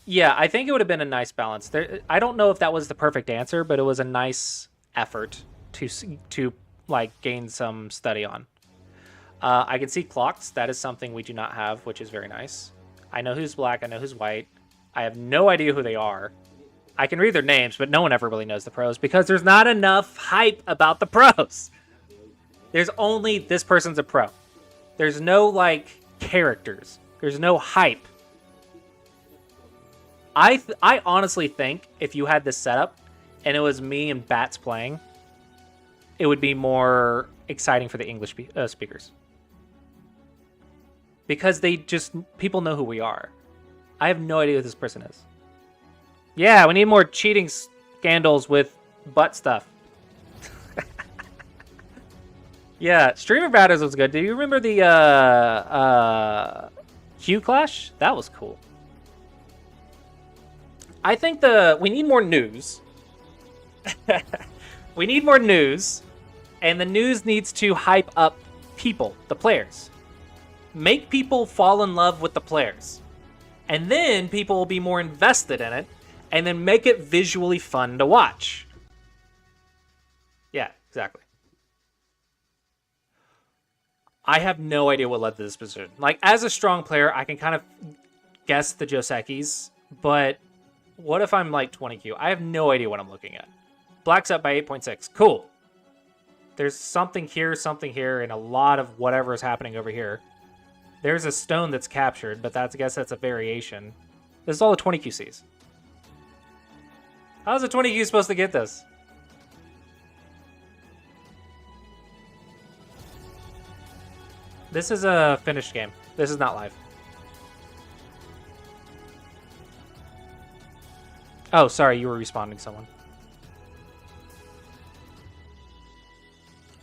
Yeah, I think it would have been a nice balance. I don't know if that was the perfect answer, but it was a nice effort to like gain some study on. I can see clocks. That is something we do not have, which is very nice. I know who's black. I know who's white. I have no idea who they are. I can read their names, but no one ever really knows the pros because there's not enough hype about the pros. There's only this person's a pro. There's no, like, characters. There's no hype. I honestly think if you had this setup and it was me and Bats playing, it would be more exciting for the English speakers. Because people know who we are. I have no idea who this person is. Yeah, we need more cheating scandals with butt stuff. Yeah, Streamer Battles was good. Do you remember the Q Clash? That was cool. I think we need more news. We need more news, and the news needs to hype up people, the players. Make people fall in love with the players. And then people will be more invested in it, and then make it visually fun to watch. Yeah, exactly. I have no idea what led to this position. Like, as a strong player, I can kind of guess the Josekis, but what if I'm like 20Q? I have no idea what I'm looking at. Black's up by 8.6. Cool. There's something here, and a lot of whatever is happening over here. There's a stone that's captured, but I guess that's a variation. This is all the 20Q sees. How's a 20Q supposed to get this? This is a finished game. This is not live. Oh, sorry, you were responding to someone.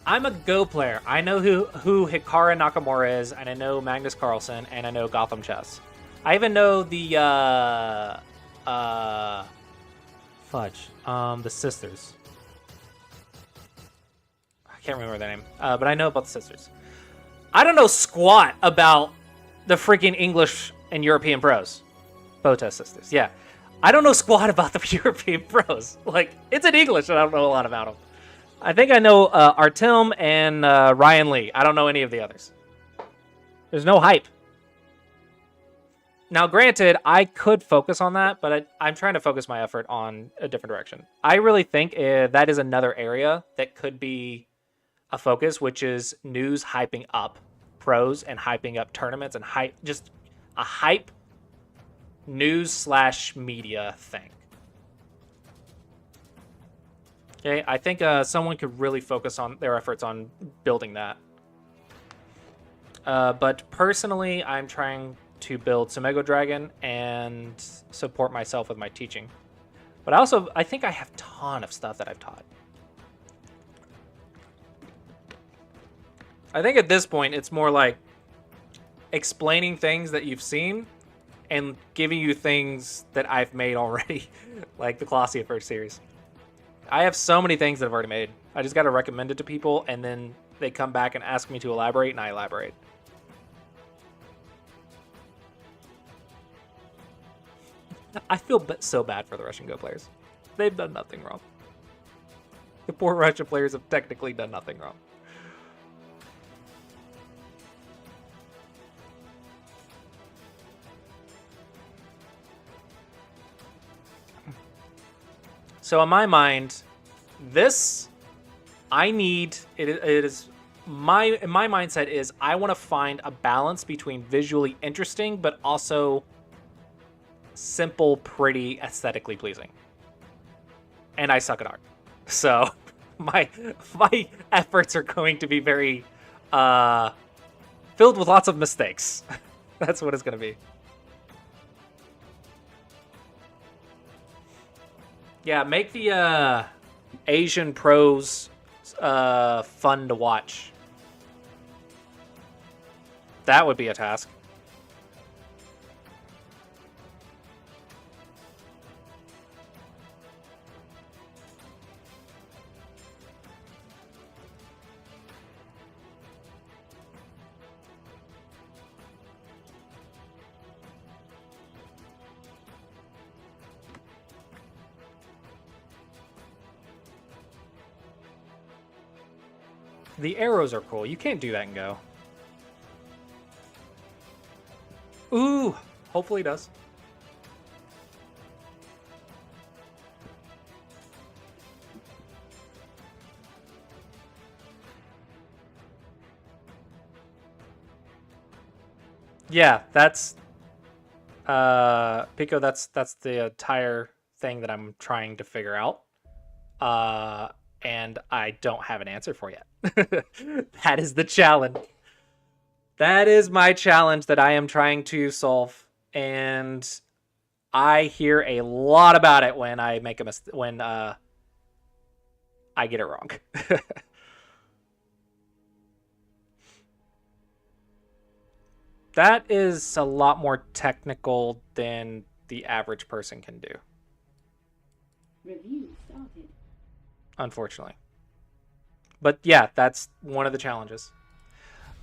I'm a Go player. I know who Hikaru Nakamura is, and I know Magnus Carlsen, and I know Gotham Chess. I even know the the sisters. I can't remember their name, but I know about the sisters. I don't know squat about the freaking English and European pros. Botez sisters, yeah. I don't know squat about the European pros. Like, it's in English, and I don't know a lot about them. I think I know Artem and Ryan Lee. I don't know any of the others. There's no hype. Now, granted, I could focus on that, but I'm trying to focus my effort on a different direction. I really think that is another area that could be a focus, which is news hyping up pros and hyping up tournaments and just a hype news/media thing. Okay, I think someone could really focus on their efforts on building that. But personally, I'm trying to build Sumego Dragon and support myself with my teaching. But I think I have a ton of stuff that I've taught. I think at this point, it's more like explaining things that you've seen and giving you things that I've made already, like the Clossius first series. I have so many things that I've already made. I just got to recommend it to people, and then they come back and ask me to elaborate, and I elaborate. I feel so bad for the Russian Go players. They've done nothing wrong. The poor Russian players have technically done nothing wrong. So in my mind, my mindset is I want to find a balance between visually interesting but also simple, pretty, aesthetically pleasing. And I suck at art. So my efforts are going to be very filled with lots of mistakes. That's what it's going to be. Yeah, make the Asian pros fun to watch. That would be a task. The arrows are cool. You can't do that and go. Ooh, hopefully it does. Yeah, that's Pico, that's the entire thing that I'm trying to figure out. And I don't have an answer for yet. That is the challenge. That is my challenge that I am trying to solve. And I hear a lot about it when I make a when I get it wrong. That is a lot more technical than the average person can do. Review started. Unfortunately. But yeah, that's one of the challenges.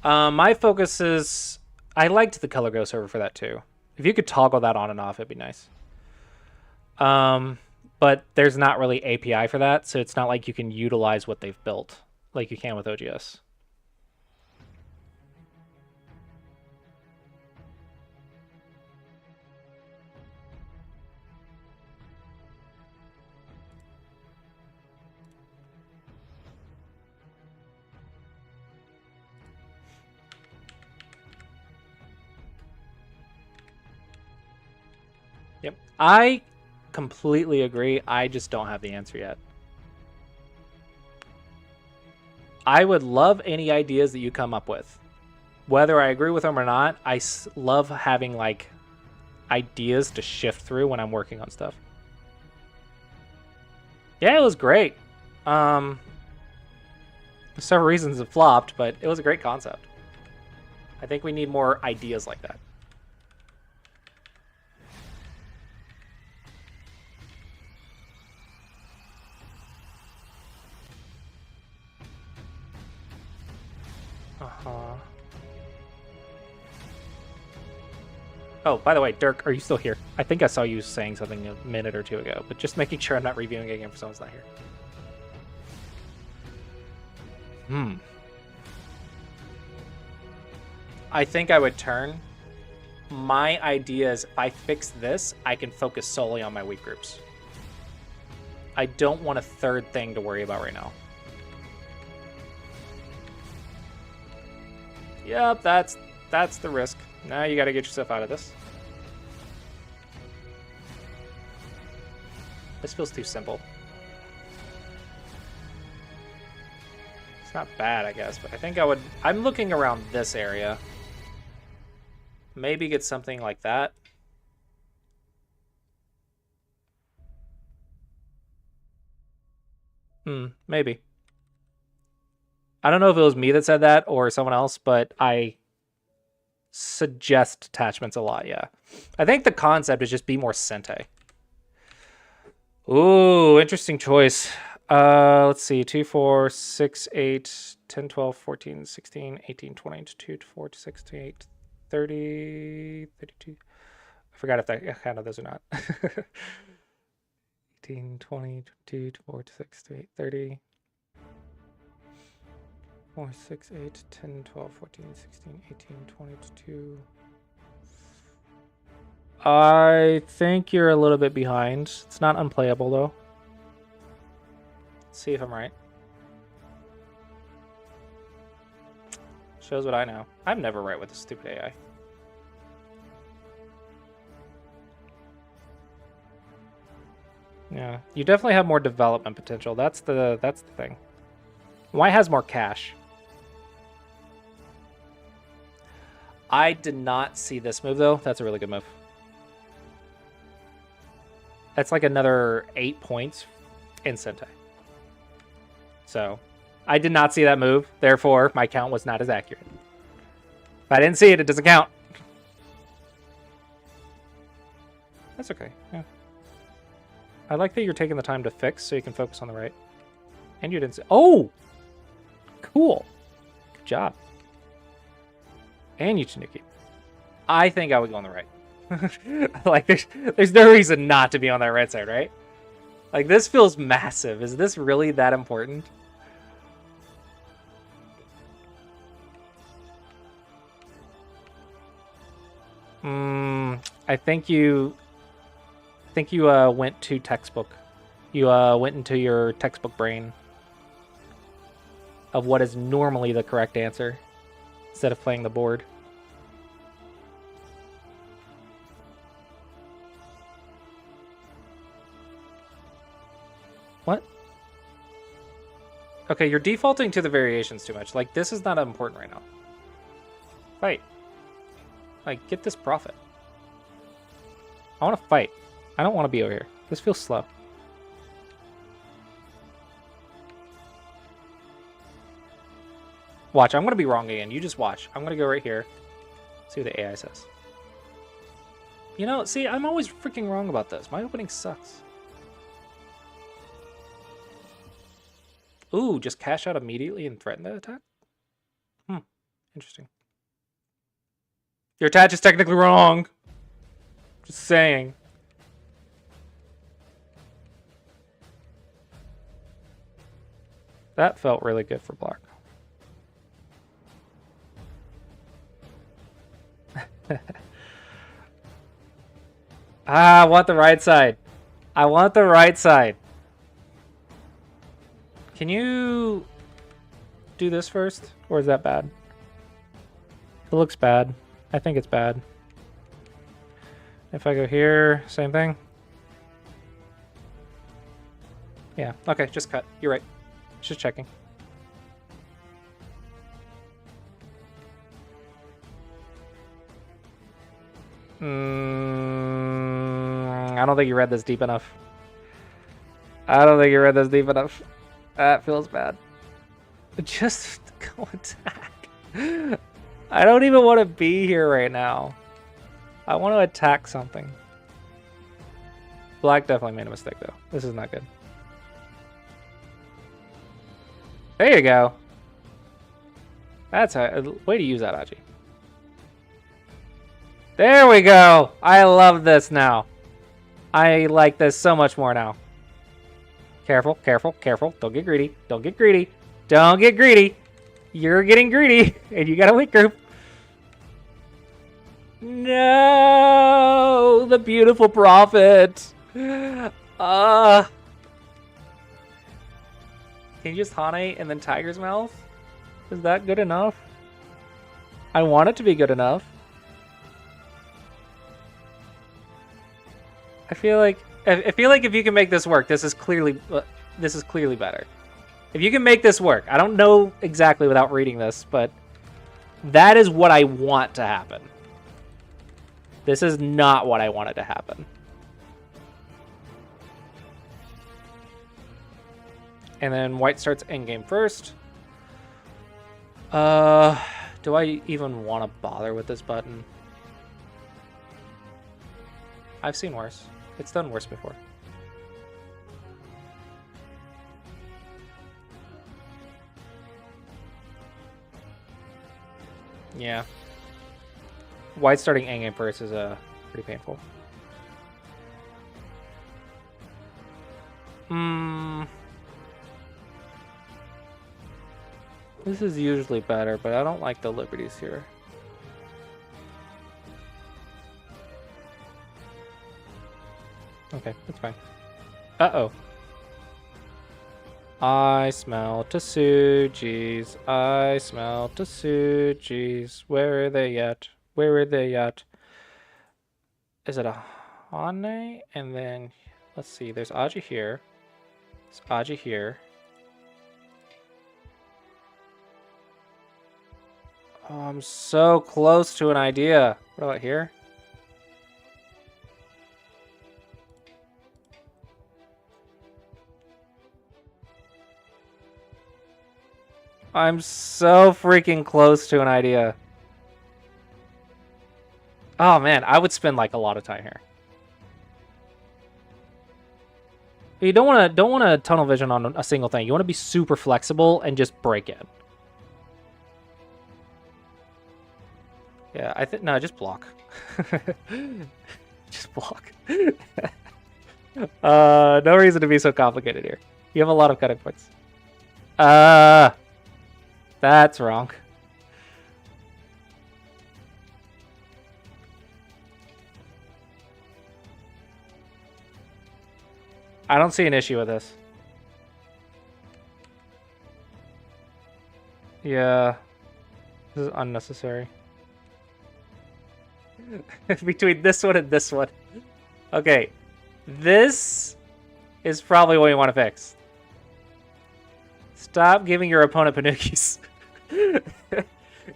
My focus is... I liked the Color Go server for that too. If you could toggle that on and off, it'd be nice. But there's not really API for that, so it's not like you can utilize what they've built like you can with OGS. Yep. I completely agree. I just don't have the answer yet. I would love any ideas that you come up with. Whether I agree with them or not, I love having, like, ideas to shift through when I'm working on stuff. Yeah, it was great. For several reasons it flopped, but it was a great concept. I think we need more ideas like that. Oh, by the way, Dirk, are you still here? I think I saw you saying something a minute or two ago, but just making sure I'm not reviewing again for someone's not here. I think I would turn. My idea is if I fix this, I can focus solely on my weak groups. I don't want a third thing to worry about right now. Yep, that's the risk. Now you gotta get yourself out of this. This feels too simple. It's not bad, I guess, but I think I'm looking around this area. Maybe get something like that. Maybe. I don't know if it was me that said that or someone else, but I suggest attachments a lot, yeah. I think the concept is just be more Sente. Ooh, interesting choice. Let's see. 2, 4, 6, 8, 10, 12, 14, 16, 18, 20, 22, 24, 26, 30, 32. I forgot if I counted those or not. 18, 20, 22, 24, 26, 28, 30. 4, 6, 8, 10, 12, 14, 16, 18, 22. I think you're a little bit behind. It's not unplayable, though. Let's see if I'm right. Shows what I know. I'm never right with this stupid AI. Yeah, you definitely have more development potential. That's the thing. Why has more cash? I did not see this move, though. That's a really good move. That's like another 8 points in Sente. So, I did not see that move. Therefore, my count was not as accurate. If I didn't see it, it doesn't count. That's okay, yeah. I like that you're taking the time to fix so you can focus on the right. And you didn't see... Oh! Cool. Good job. And you Tanuki. I think I would go on the right. Like, there's no reason not to be on that right side, right? Like, this feels massive. Is this really that important? I think you went to textbook. You went into your textbook brain of what is normally the correct answer instead of playing the board. What? Okay, you're defaulting to the variations too much. Like, this is not important right now. Fight. Like, get this profit. I want to fight. I don't want to be over here. This feels slow. Watch, I'm going to be wrong again. You just watch. I'm going to go right here. See what the AI says. You know, see, I'm always freaking wrong about this. My opening sucks. Ooh, just cash out immediately and threaten the attack? Interesting. Your attach is technically wrong. Just saying. That felt really good for black. I want the right side. I want the right side. Can you do this first? Or is that bad? It looks bad. I think it's bad. If I go here, same thing. Yeah, okay, just cut. You're right. Just checking. I don't think you read this deep enough. I don't think you read this deep enough. That feels bad. Just go attack. I don't even want to be here right now. I want to attack something. Black definitely made a mistake, though. This is not good. There you go. That's a way to use that, Aji. There we go. I love this now. I like this so much more now. Careful, careful, careful. Don't get greedy. Don't get greedy. Don't get greedy. You're getting greedy, and you got a weak group. No, the beautiful prophet. Can you just Hane and then Tiger's Mouth? Is that good enough? I want it to be good enough. I feel like if you can make this work, this is clearly better. If you can make this work, I don't know exactly without reading this, but that is what I want to happen. This is not what I wanted to happen. And then white starts endgame first. Do I even want to bother with this button? I've seen worse. It's done worse before. Yeah. White starting endgame first is pretty painful. This is usually better, but I don't like the liberties here. Okay, that's fine. Uh-oh. I smell Tesujis. I smell Tesujis. Where are they at? Where are they at? Is it a Hane? And then, let's see, there's Aji here. There's Aji here. Oh, I'm so close to an idea. What about here? I'm so freaking close to an idea. Oh man, I would spend like a lot of time here. You don't want to tunnel vision on a single thing. You want to be super flexible and just break it. Yeah, I think no, just block. Just block. No reason to be so complicated here. You have a lot of cutting points. That's wrong. I don't see an issue with this. Yeah. This is unnecessary. Between this one and this one. Okay. This is probably what you want to fix. Stop giving your opponent Panukis.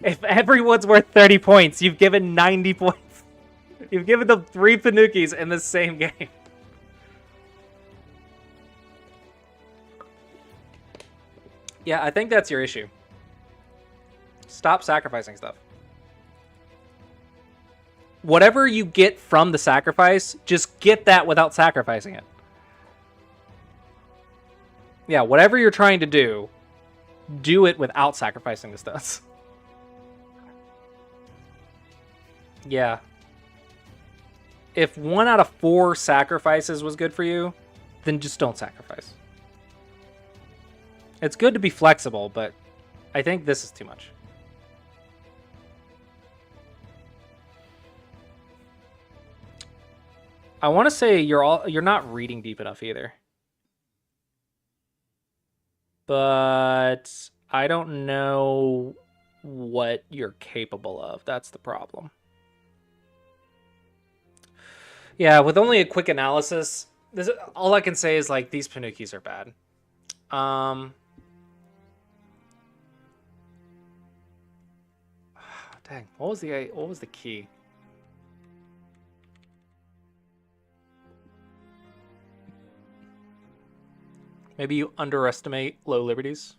If everyone's worth 30 points, you've given 90 points. You've given them 3 Tanukis in the same game. Yeah, I think that's your issue. Stop sacrificing stuff. Whatever you get from the sacrifice, just get that without sacrificing it. Yeah, whatever you're trying to do it without sacrificing the stats. Yeah. If 1 out of 4 sacrifices was good for you, then just don't sacrifice. It's good to be flexible, but I think this is too much. I want to say you're not reading deep enough either. But I don't know what you're capable of. That's the problem. Yeah, with only a quick analysis, all I can say is like these Tanukis are bad. Dang, what was the key? Maybe you underestimate low liberties.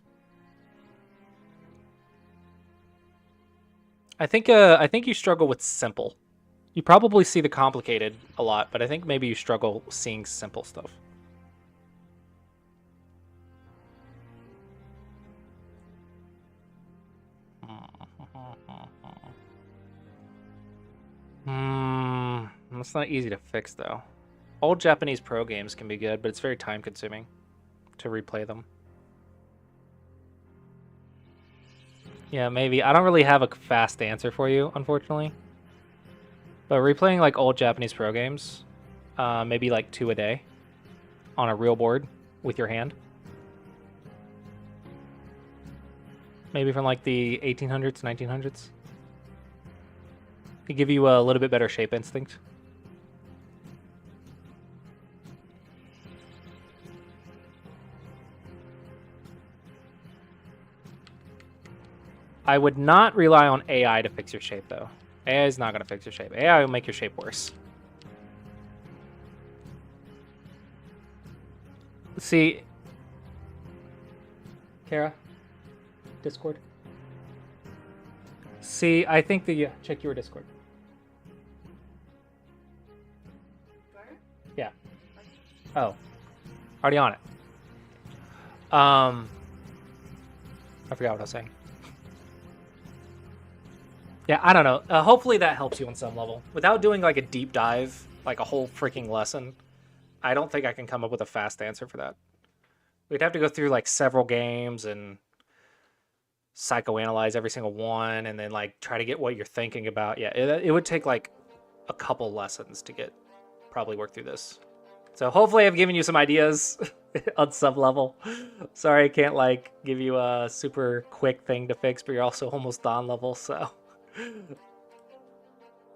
I think you struggle with simple. You probably see the complicated a lot, but I think maybe you struggle seeing simple stuff. That's not easy to fix though. Old Japanese pro games can be good, but it's very time consuming to replay them. Yeah, maybe. I don't really have a fast answer for you, unfortunately. But replaying like old Japanese pro games, maybe like 2 a day on a real board with your hand. Maybe from like the 1800s, 1900s. Could give you a little bit better shape instinct. I would not rely on AI to fix your shape, though. AI is not going to fix your shape. AI will make your shape worse. See, Kara, Discord. See, I think that check your Discord. Yeah. Oh, already on it. I forgot what I was saying. Yeah, I don't know. Hopefully that helps you on some level. Without doing like a deep dive, like a whole freaking lesson, I don't think I can come up with a fast answer for that. We'd have to go through like several games and psychoanalyze every single one and then like try to get what you're thinking about. Yeah, it would take like a couple lessons to probably work through this. So hopefully I've given you some ideas on some level. Sorry I can't like give you a super quick thing to fix, but you're also almost on level, so...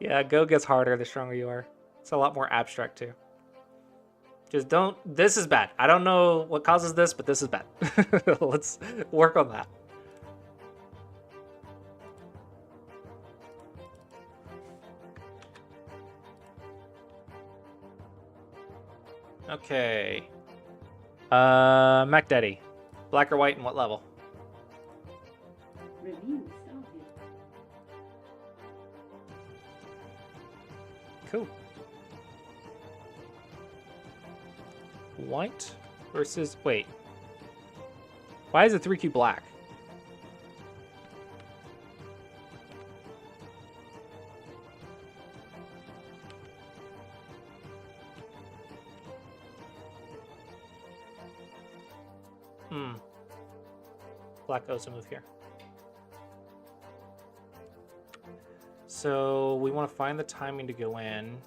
Yeah, Go gets harder the stronger you are. It's a lot more abstract too. Just don't... This is bad. I don't know what causes this, but this is bad. Let's work on that. Okay. Mac Daddy. Black or white and what level? Cool. White versus... Wait. Why is it 3Q black? Black Osa move here. So we want to find the timing to go in.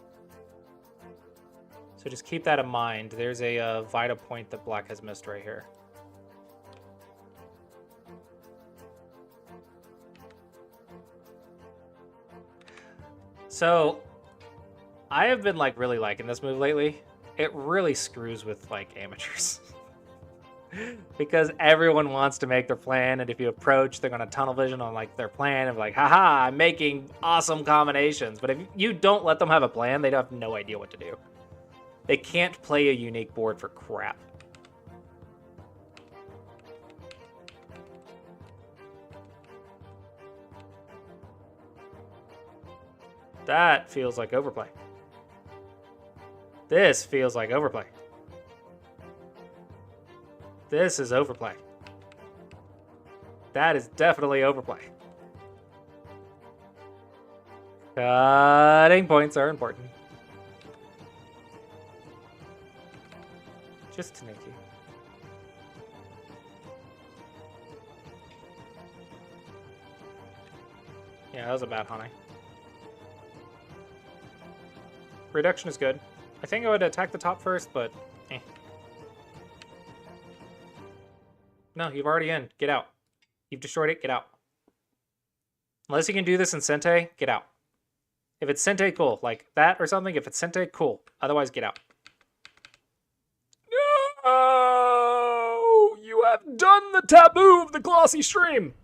So just keep that in mind. There's a Vita point that black has missed right here. So I have been like really liking this move lately. It really screws with like amateurs. because everyone wants to make their plan, and if you approach, they're gonna tunnel vision on like their plan of like, haha, I'm making awesome combinations. But if you don't let them have a plan, they have no idea what to do. They can't play a unique board for crap. That feels like overplay. This feels like overplay. This is overplay. That is definitely overplay. Cutting points are important. Just to make you. Yeah, that was a bad honey. Reduction is good. I think I would attack the top first, but eh. No, you've already in. Get out. You've destroyed it. Get out. Unless you can do this in Sente, get out. If it's Sente, cool. Like that or something. If it's Sente, cool. Otherwise, get out. No! You have done the taboo of the glossy stream!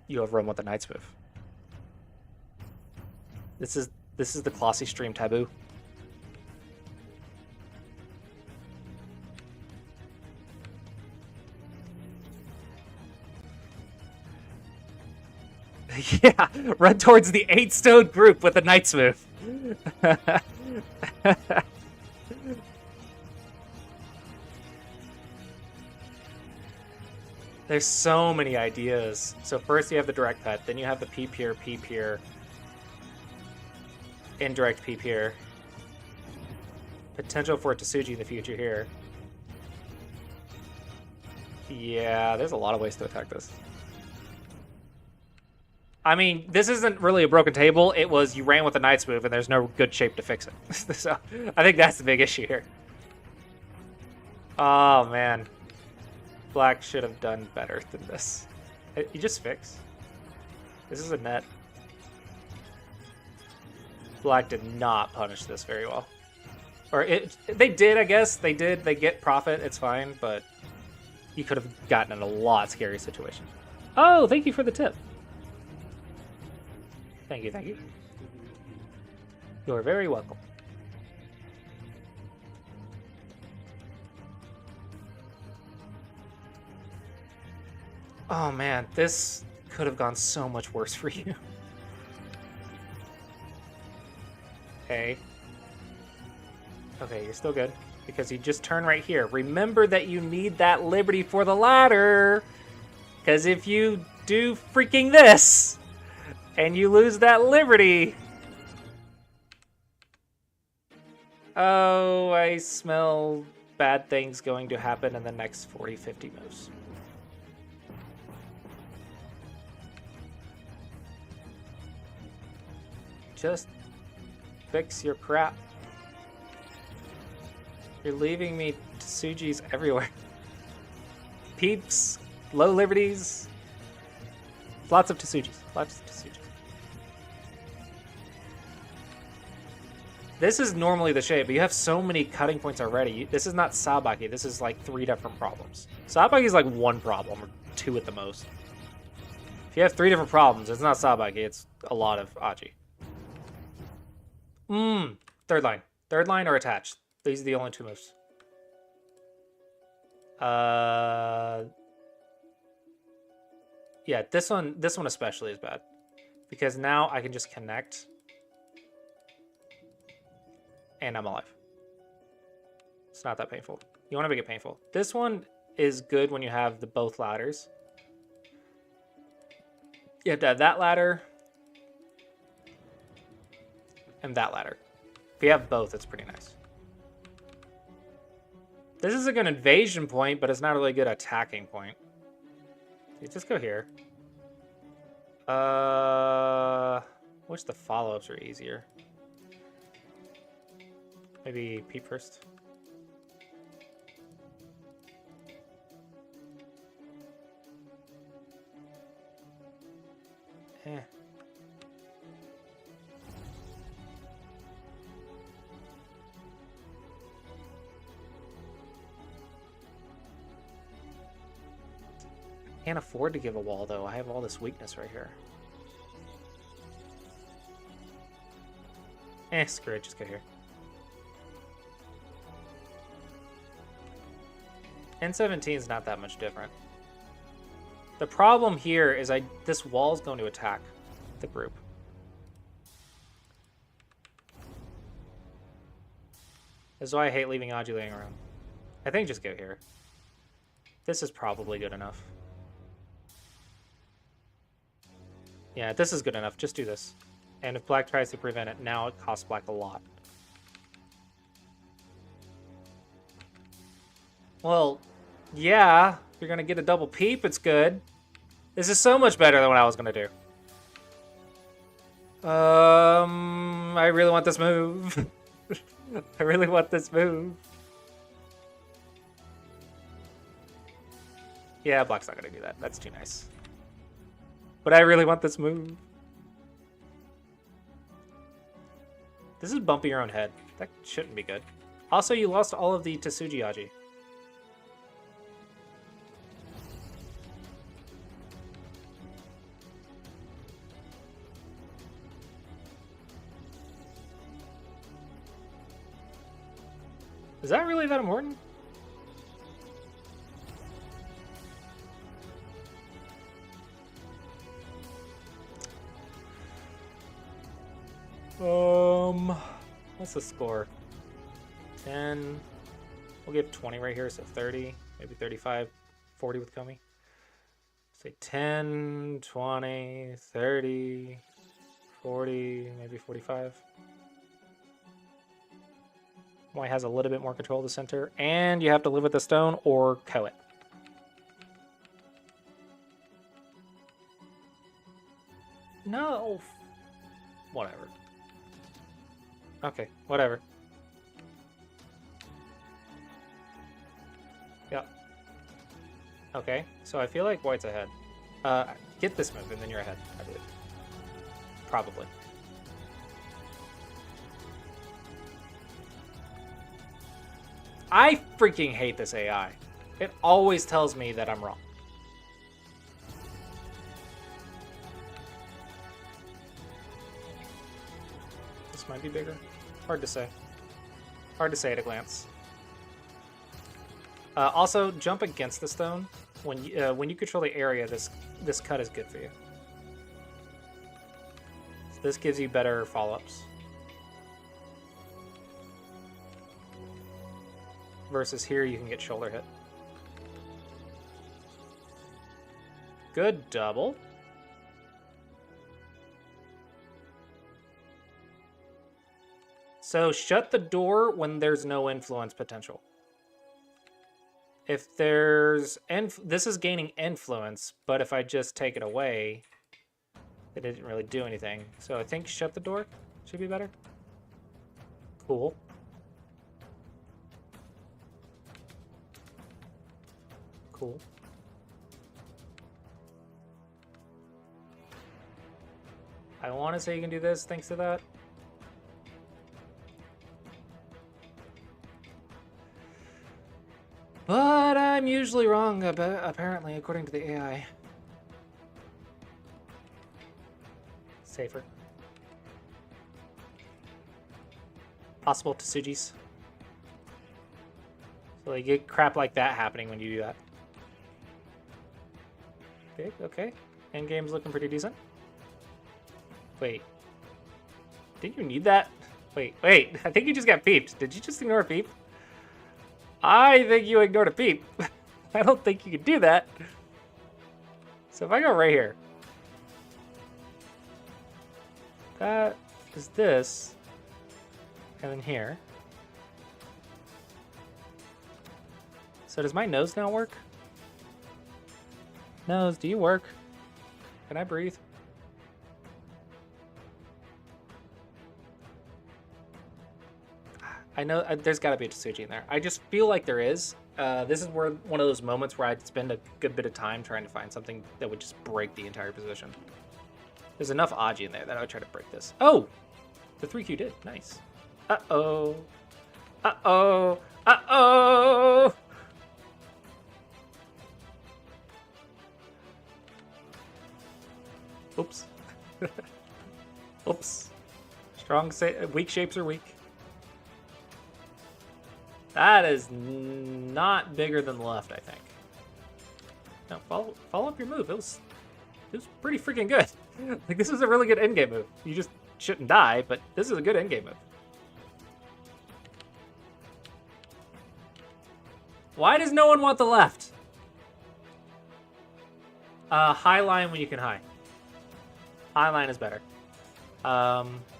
You have run with the Knight's move. This is the glossy stream taboo. Yeah, run towards the 8-stone group with the Knight's move. There's so many ideas. So first you have the direct cut, then you have the P-Pier, indirect P-Pier. Potential for Tsuji in the future here. Yeah, there's a lot of ways to attack this. I mean, this isn't really a broken table. It was you ran with the Knight's move and there's no good shape to fix it. So I think that's the big issue here. Oh, man. Black should have done better than this. You just fix. This is a net. Black did not punish this very well. Or they did, I guess. They did. They get profit. It's fine, but you could have gotten in a lot scary situation. Oh, thank you for the tip. Thank you, thank you. You're very welcome. Oh man, this could have gone so much worse for you. Okay. Okay, you're still good. Because you just turn right here. Remember that you need that Liberty for the ladder. Because if you do freaking this, and you lose that Liberty... Oh, I smell bad things going to happen in the next 40, 50 moves. Just fix your crap. You're leaving me Tsujis everywhere. Peeps, low liberties. Lots of Tsujis. Lots of Tsujis. This is normally the shape, but you have so many cutting points already. This is not Sabaki. This is like 3 different problems. Sabaki is like 1 problem, or 2 at the most. If you have 3 different problems, it's not Sabaki. It's a lot of Aji. Third line. Third line or attached. These are the only 2 moves. Yeah, this one especially is bad. Because now I can just connect. And I'm alive. It's not that painful. You want to make it painful. This one is good when you have the both ladders. You have to have that ladder. And that ladder. If you have both, it's pretty nice. This is a good invasion point, but it's not really a good attacking point. You just go here. Wish the follow-ups were easier. Maybe peep first. Eh. Can't afford to give a wall, though. I have all this weakness right here. Screw it. Just go here. N17 is not that much different. The problem here is this wall is going to attack the group. This is why I hate leaving Aji laying around. I think just go here. This is probably good enough. Yeah, this is good enough. Just do this. And if black tries to prevent it, now it costs black a lot. Well, yeah. If you're going to get a double peep, it's good. This is so much better than what I was going to do. I really want this move. I really want this move. Yeah, black's not going to do that. That's too nice. But I really want this move. This is bumping your own head. That shouldn't be good. Also, you lost all of the Tsuji Aji. Is that really that important? What's the score? 10. We'll give 20 right here, so 30, maybe 35, 40 with Komi. Say 10, 20, 30, 40, maybe 45. White has a little bit more control of the center, and you have to live with the stone or co it. No. Whatever. Okay, whatever. Yeah. Okay, so I feel like white's ahead. Get this move, and then you're ahead, I believe. Probably. I freaking hate this AI. It always tells me that I'm wrong. This might be bigger. Hard to say. Hard to say at a glance. Also, jump against the stone. When you control the area, this cut is good for you. So this gives you better follow-ups. Versus here, you can get shoulder hit. Good double. So shut the door when there's no influence potential. If there's... this is gaining influence, but if I just take it away, it didn't really do anything. So I think shut the door should be better. Cool. Cool. I want to say you can do this thanks to that. But I'm usually wrong, apparently, according to the AI. Safer. Possible Tsujis. So you get crap like that happening when you do that. Big, okay. Endgame's looking pretty decent. Wait. Did you need that? Wait. I think you just got peeped. Did you just ignore a peep? I think you ignored a peep. I don't think you could do that. So if I go right here. That is this. And then here. So does my nose now work? Nose, do you work? Can I breathe? I know there's got to be a Tsuji in there. I just feel like there is. This is where one of those moments where I'd spend a good bit of time trying to find something that would just break the entire position. There's enough Aji in there that I would try to break this. Oh! The 3Q did. Nice. Uh-oh. Uh-oh. Uh-oh! Oops. Oops. Weak shapes are weak. That is not bigger than the left, I think. No, follow up your move. It was pretty freaking good. Like, this is a really good endgame move. You just shouldn't die, but this is a good endgame move. Why does no one want the left? High line when you can high. High line is better.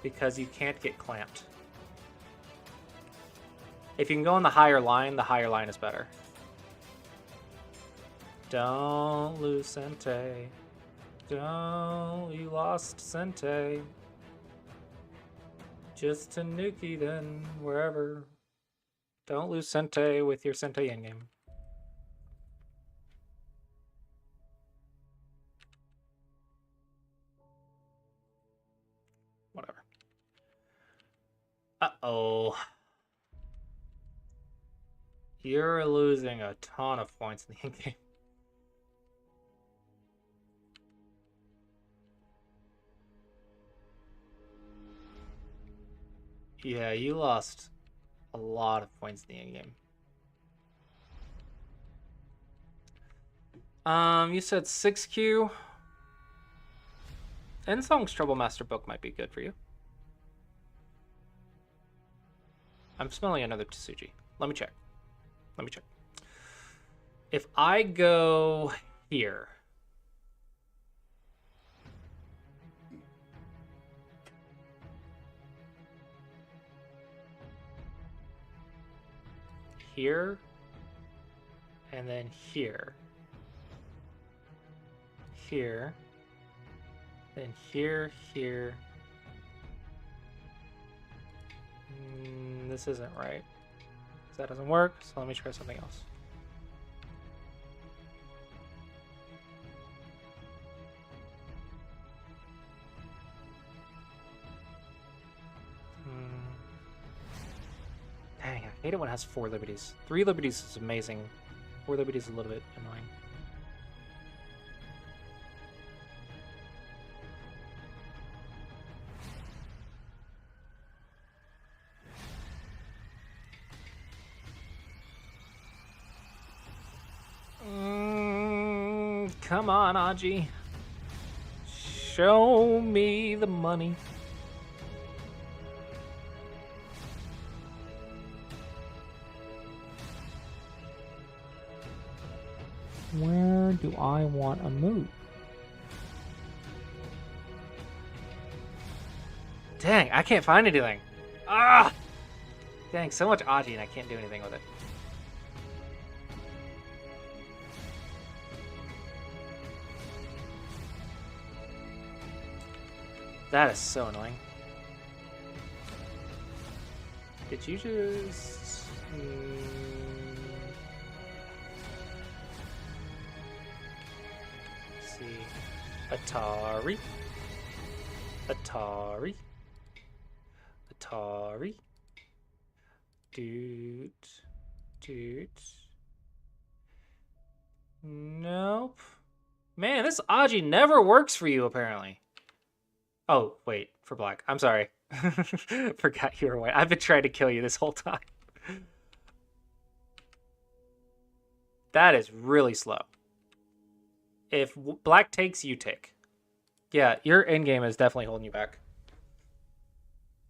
Because you can't get clamped. If you can go on the higher line is better. Don't lose Sente. Don't, you lost Sente. Just to Nuki then, wherever. Don't lose Sente with your Sente endgame. Whatever. Uh-oh. You're losing a ton of points in the endgame. Yeah, you lost a lot of points in the endgame. You said 6Q. Ensong's Troublemaster book might be good for you. I'm smelling another Tsuji. Let me check. If I go here. Here. And then here. Here. Then here. This isn't right. That doesn't work, so let me try something else. Dang, I hate it when it has 4 liberties. 3 liberties is amazing. 4 liberties is a little bit annoying. Come on, Aji. Show me the money. Where do I want a move? Dang, I can't find anything. Ah! Dang, so much Aji and I can't do anything with it. That is so annoying. Did you just... Let's see. Atari. Dude. Nope. Man, this Aji never works for you, apparently. Oh, wait, for black. I'm sorry. Forgot you were white. I've been trying to kill you this whole time. That is really slow. If black takes, you take. Yeah, your endgame is definitely holding you back.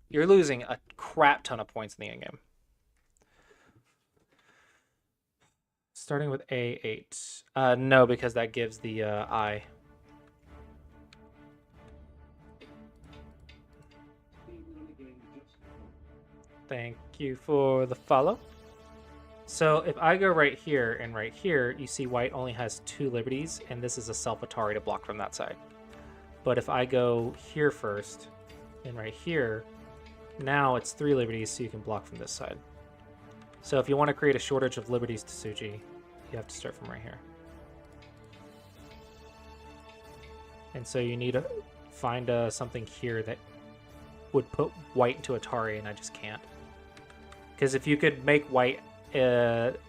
You're losing a crap ton of points in the endgame. Starting with A8. No, because that gives the I. Thank you for the follow. So if I go right here and right here, you see white only has 2 liberties, and this is a self-Atari to block from that side. But if I go here first and right here, now it's 3 liberties, so you can block from this side. So if you want to create a shortage of liberties to Tsuji, you have to start from right here. And so you need to find something here that would put white into Atari, and I just can't. Because if you could make white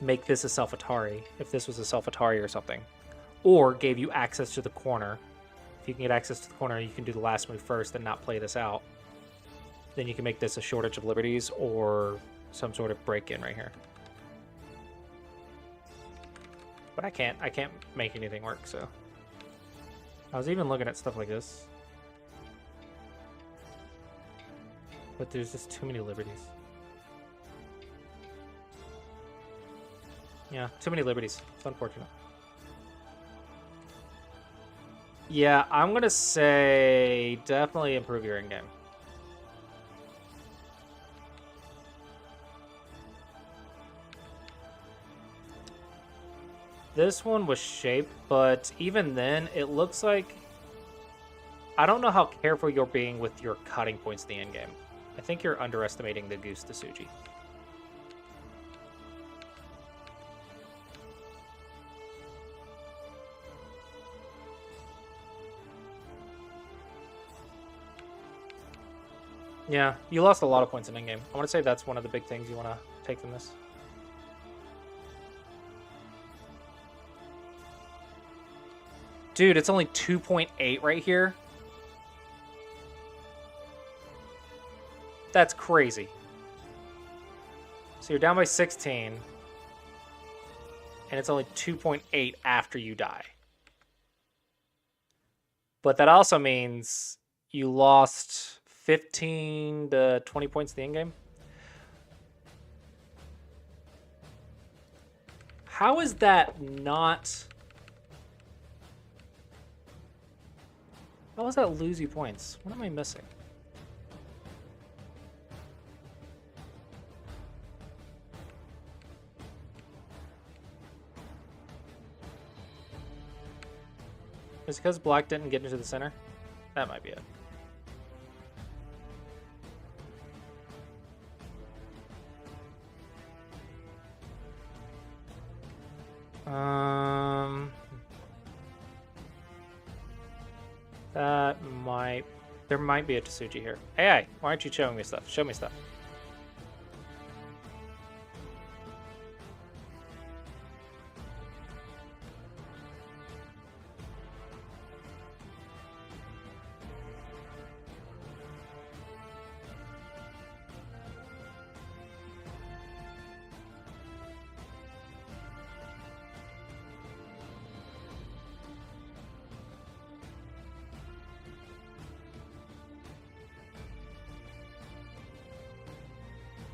make this a self-Atari, if this was a self-Atari or something, or gave you access to the corner, If you can get access to the corner, you can do the last move first and not play this out. Then you can make this a shortage of liberties or some sort of break-in right here. But I can't make anything work, so. I was even looking at stuff like this. But there's just too many liberties. Yeah, too many liberties. It's unfortunate. Yeah, I'm gonna say definitely improve your in-game. This one was shaped, but even then, it looks like... I don't know how careful you're being with your cutting points in the endgame. I think you're underestimating the Goose Tsuji. Yeah, you lost a lot of points in endgame. I want to say that's one of the big things you want to take from this. Dude, it's only 2.8 right here. That's crazy. So you're down by 16. And it's only 2.8 after you die. But that also means you lost 15 to 20 points in the endgame. How is that not... How does that lose you points? What am I missing? Is it because black didn't get into the center? That might be it. That might... There might be a Tsuji here. Hey, why aren't you showing me stuff? Show me stuff.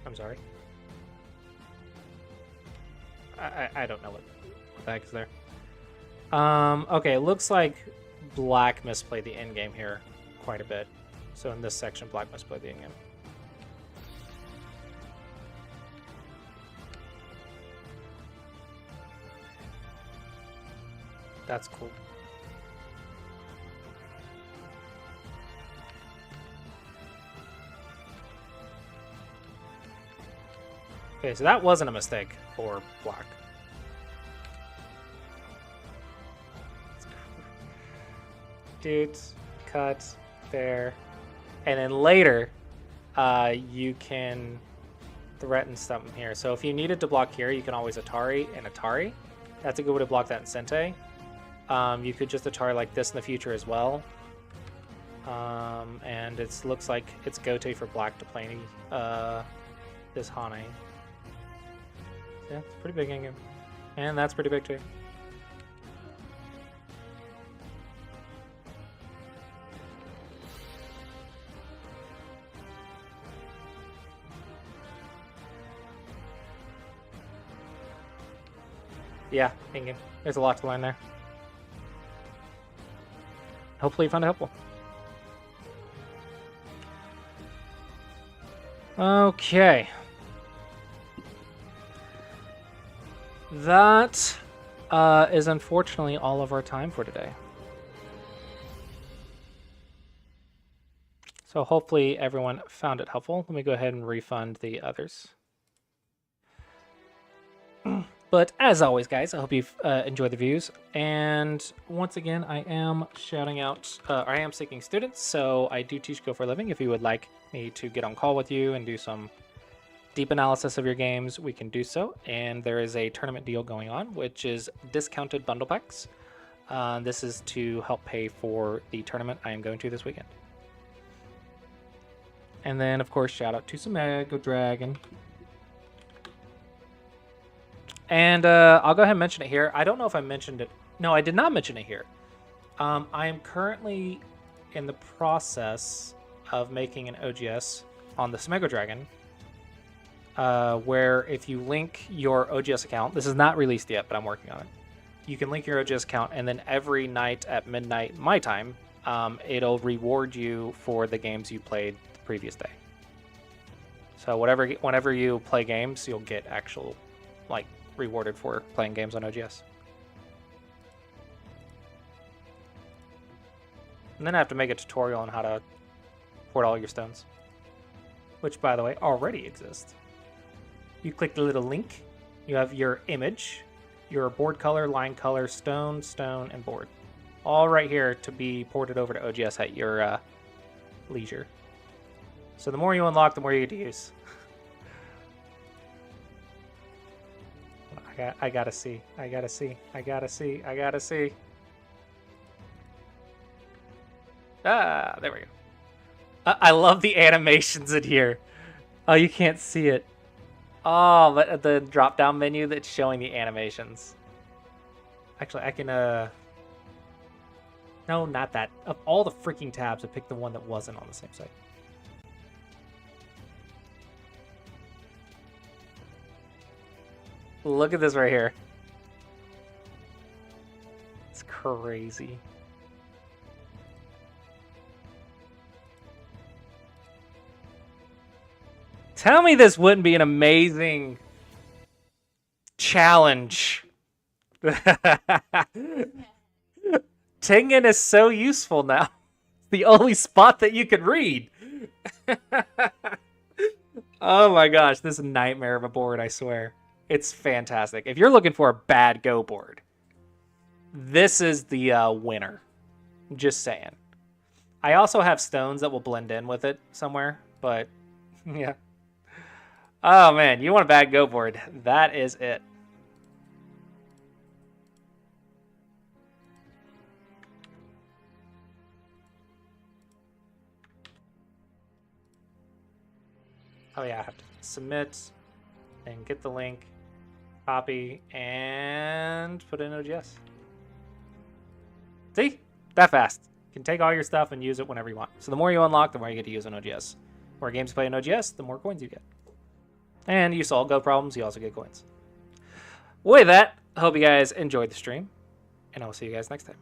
I'm sorry. I don't know what the heck is there. Okay, it looks like black misplayed the endgame here quite a bit. So in this section, black misplayed the endgame. That's cool. Okay, so that wasn't a mistake for black. Dude, cut, there. And then later, you can threaten something here. So if you needed to block here, you can always Atari and Atari. That's a good way to block that in Sente. You could just Atari like this in the future as well. And it looks like it's go-to for black to play this Hane. Yeah, it's pretty big in game. And that's pretty big too. Yeah, in game. There's a lot to learn there. Hopefully you found it helpful. Okay. That is unfortunately all of our time for today. So hopefully everyone found it helpful. Let me go ahead and refund the others. But as always, guys, I hope you've enjoyed the views. And once again, I am shouting out, I am seeking students, so I do teach Go for a living. If you would like me to get on call with you and do some deep analysis of your games, we can do so. And there is a tournament deal going on, which is discounted bundle packs. This is to help pay for the tournament I am going to this weekend. And then, of course, shout out to Samego Dragon. And I'll go ahead and mention it here. I don't know if I mentioned it. No, I did not mention it here. I am currently in the process of making an OGS on the Samego Dragon, where if you link your OGS account, this is not released yet, but I'm working on it. You can link your OGS account, and then every night at midnight my time, it'll reward you for the games you played the previous day. So whenever you play games, you'll get actual, like, rewarded for playing games on OGS. And then I have to make a tutorial on how to port all your stones, which, by the way, already exists. You click the little link, you have your image, your board color, line color, stone, and board. All right here to be ported over to OGS at your leisure. So the more you unlock, the more you get to use. I gotta see. Ah, there we go. I love the animations in here. Oh, you can't see it. Oh, but the drop-down menu that's showing the animations. Actually, I can, no, not that. Of all the freaking tabs, I picked the one that wasn't on the same site. Look at this right here. It's crazy. Tell me this wouldn't be an amazing challenge. Tengen is so useful now. The only spot that you can read. Oh my gosh, this is a nightmare of a board, I swear. It's fantastic. If you're looking for a bad Go board, this is the winner. Just saying. I also have stones that will blend in with it somewhere, but yeah. Oh man, you want a bad Go board. That is it. Oh yeah, I have to submit and get the link, copy, and put in OGS. See? That fast. You can take all your stuff and use it whenever you want. So the more you unlock, the more you get to use on OGS. The more games you play in OGS, the more coins you get. And you solve Go problems, you also get coins. With that, I hope you guys enjoyed the stream, and I will see you guys next time.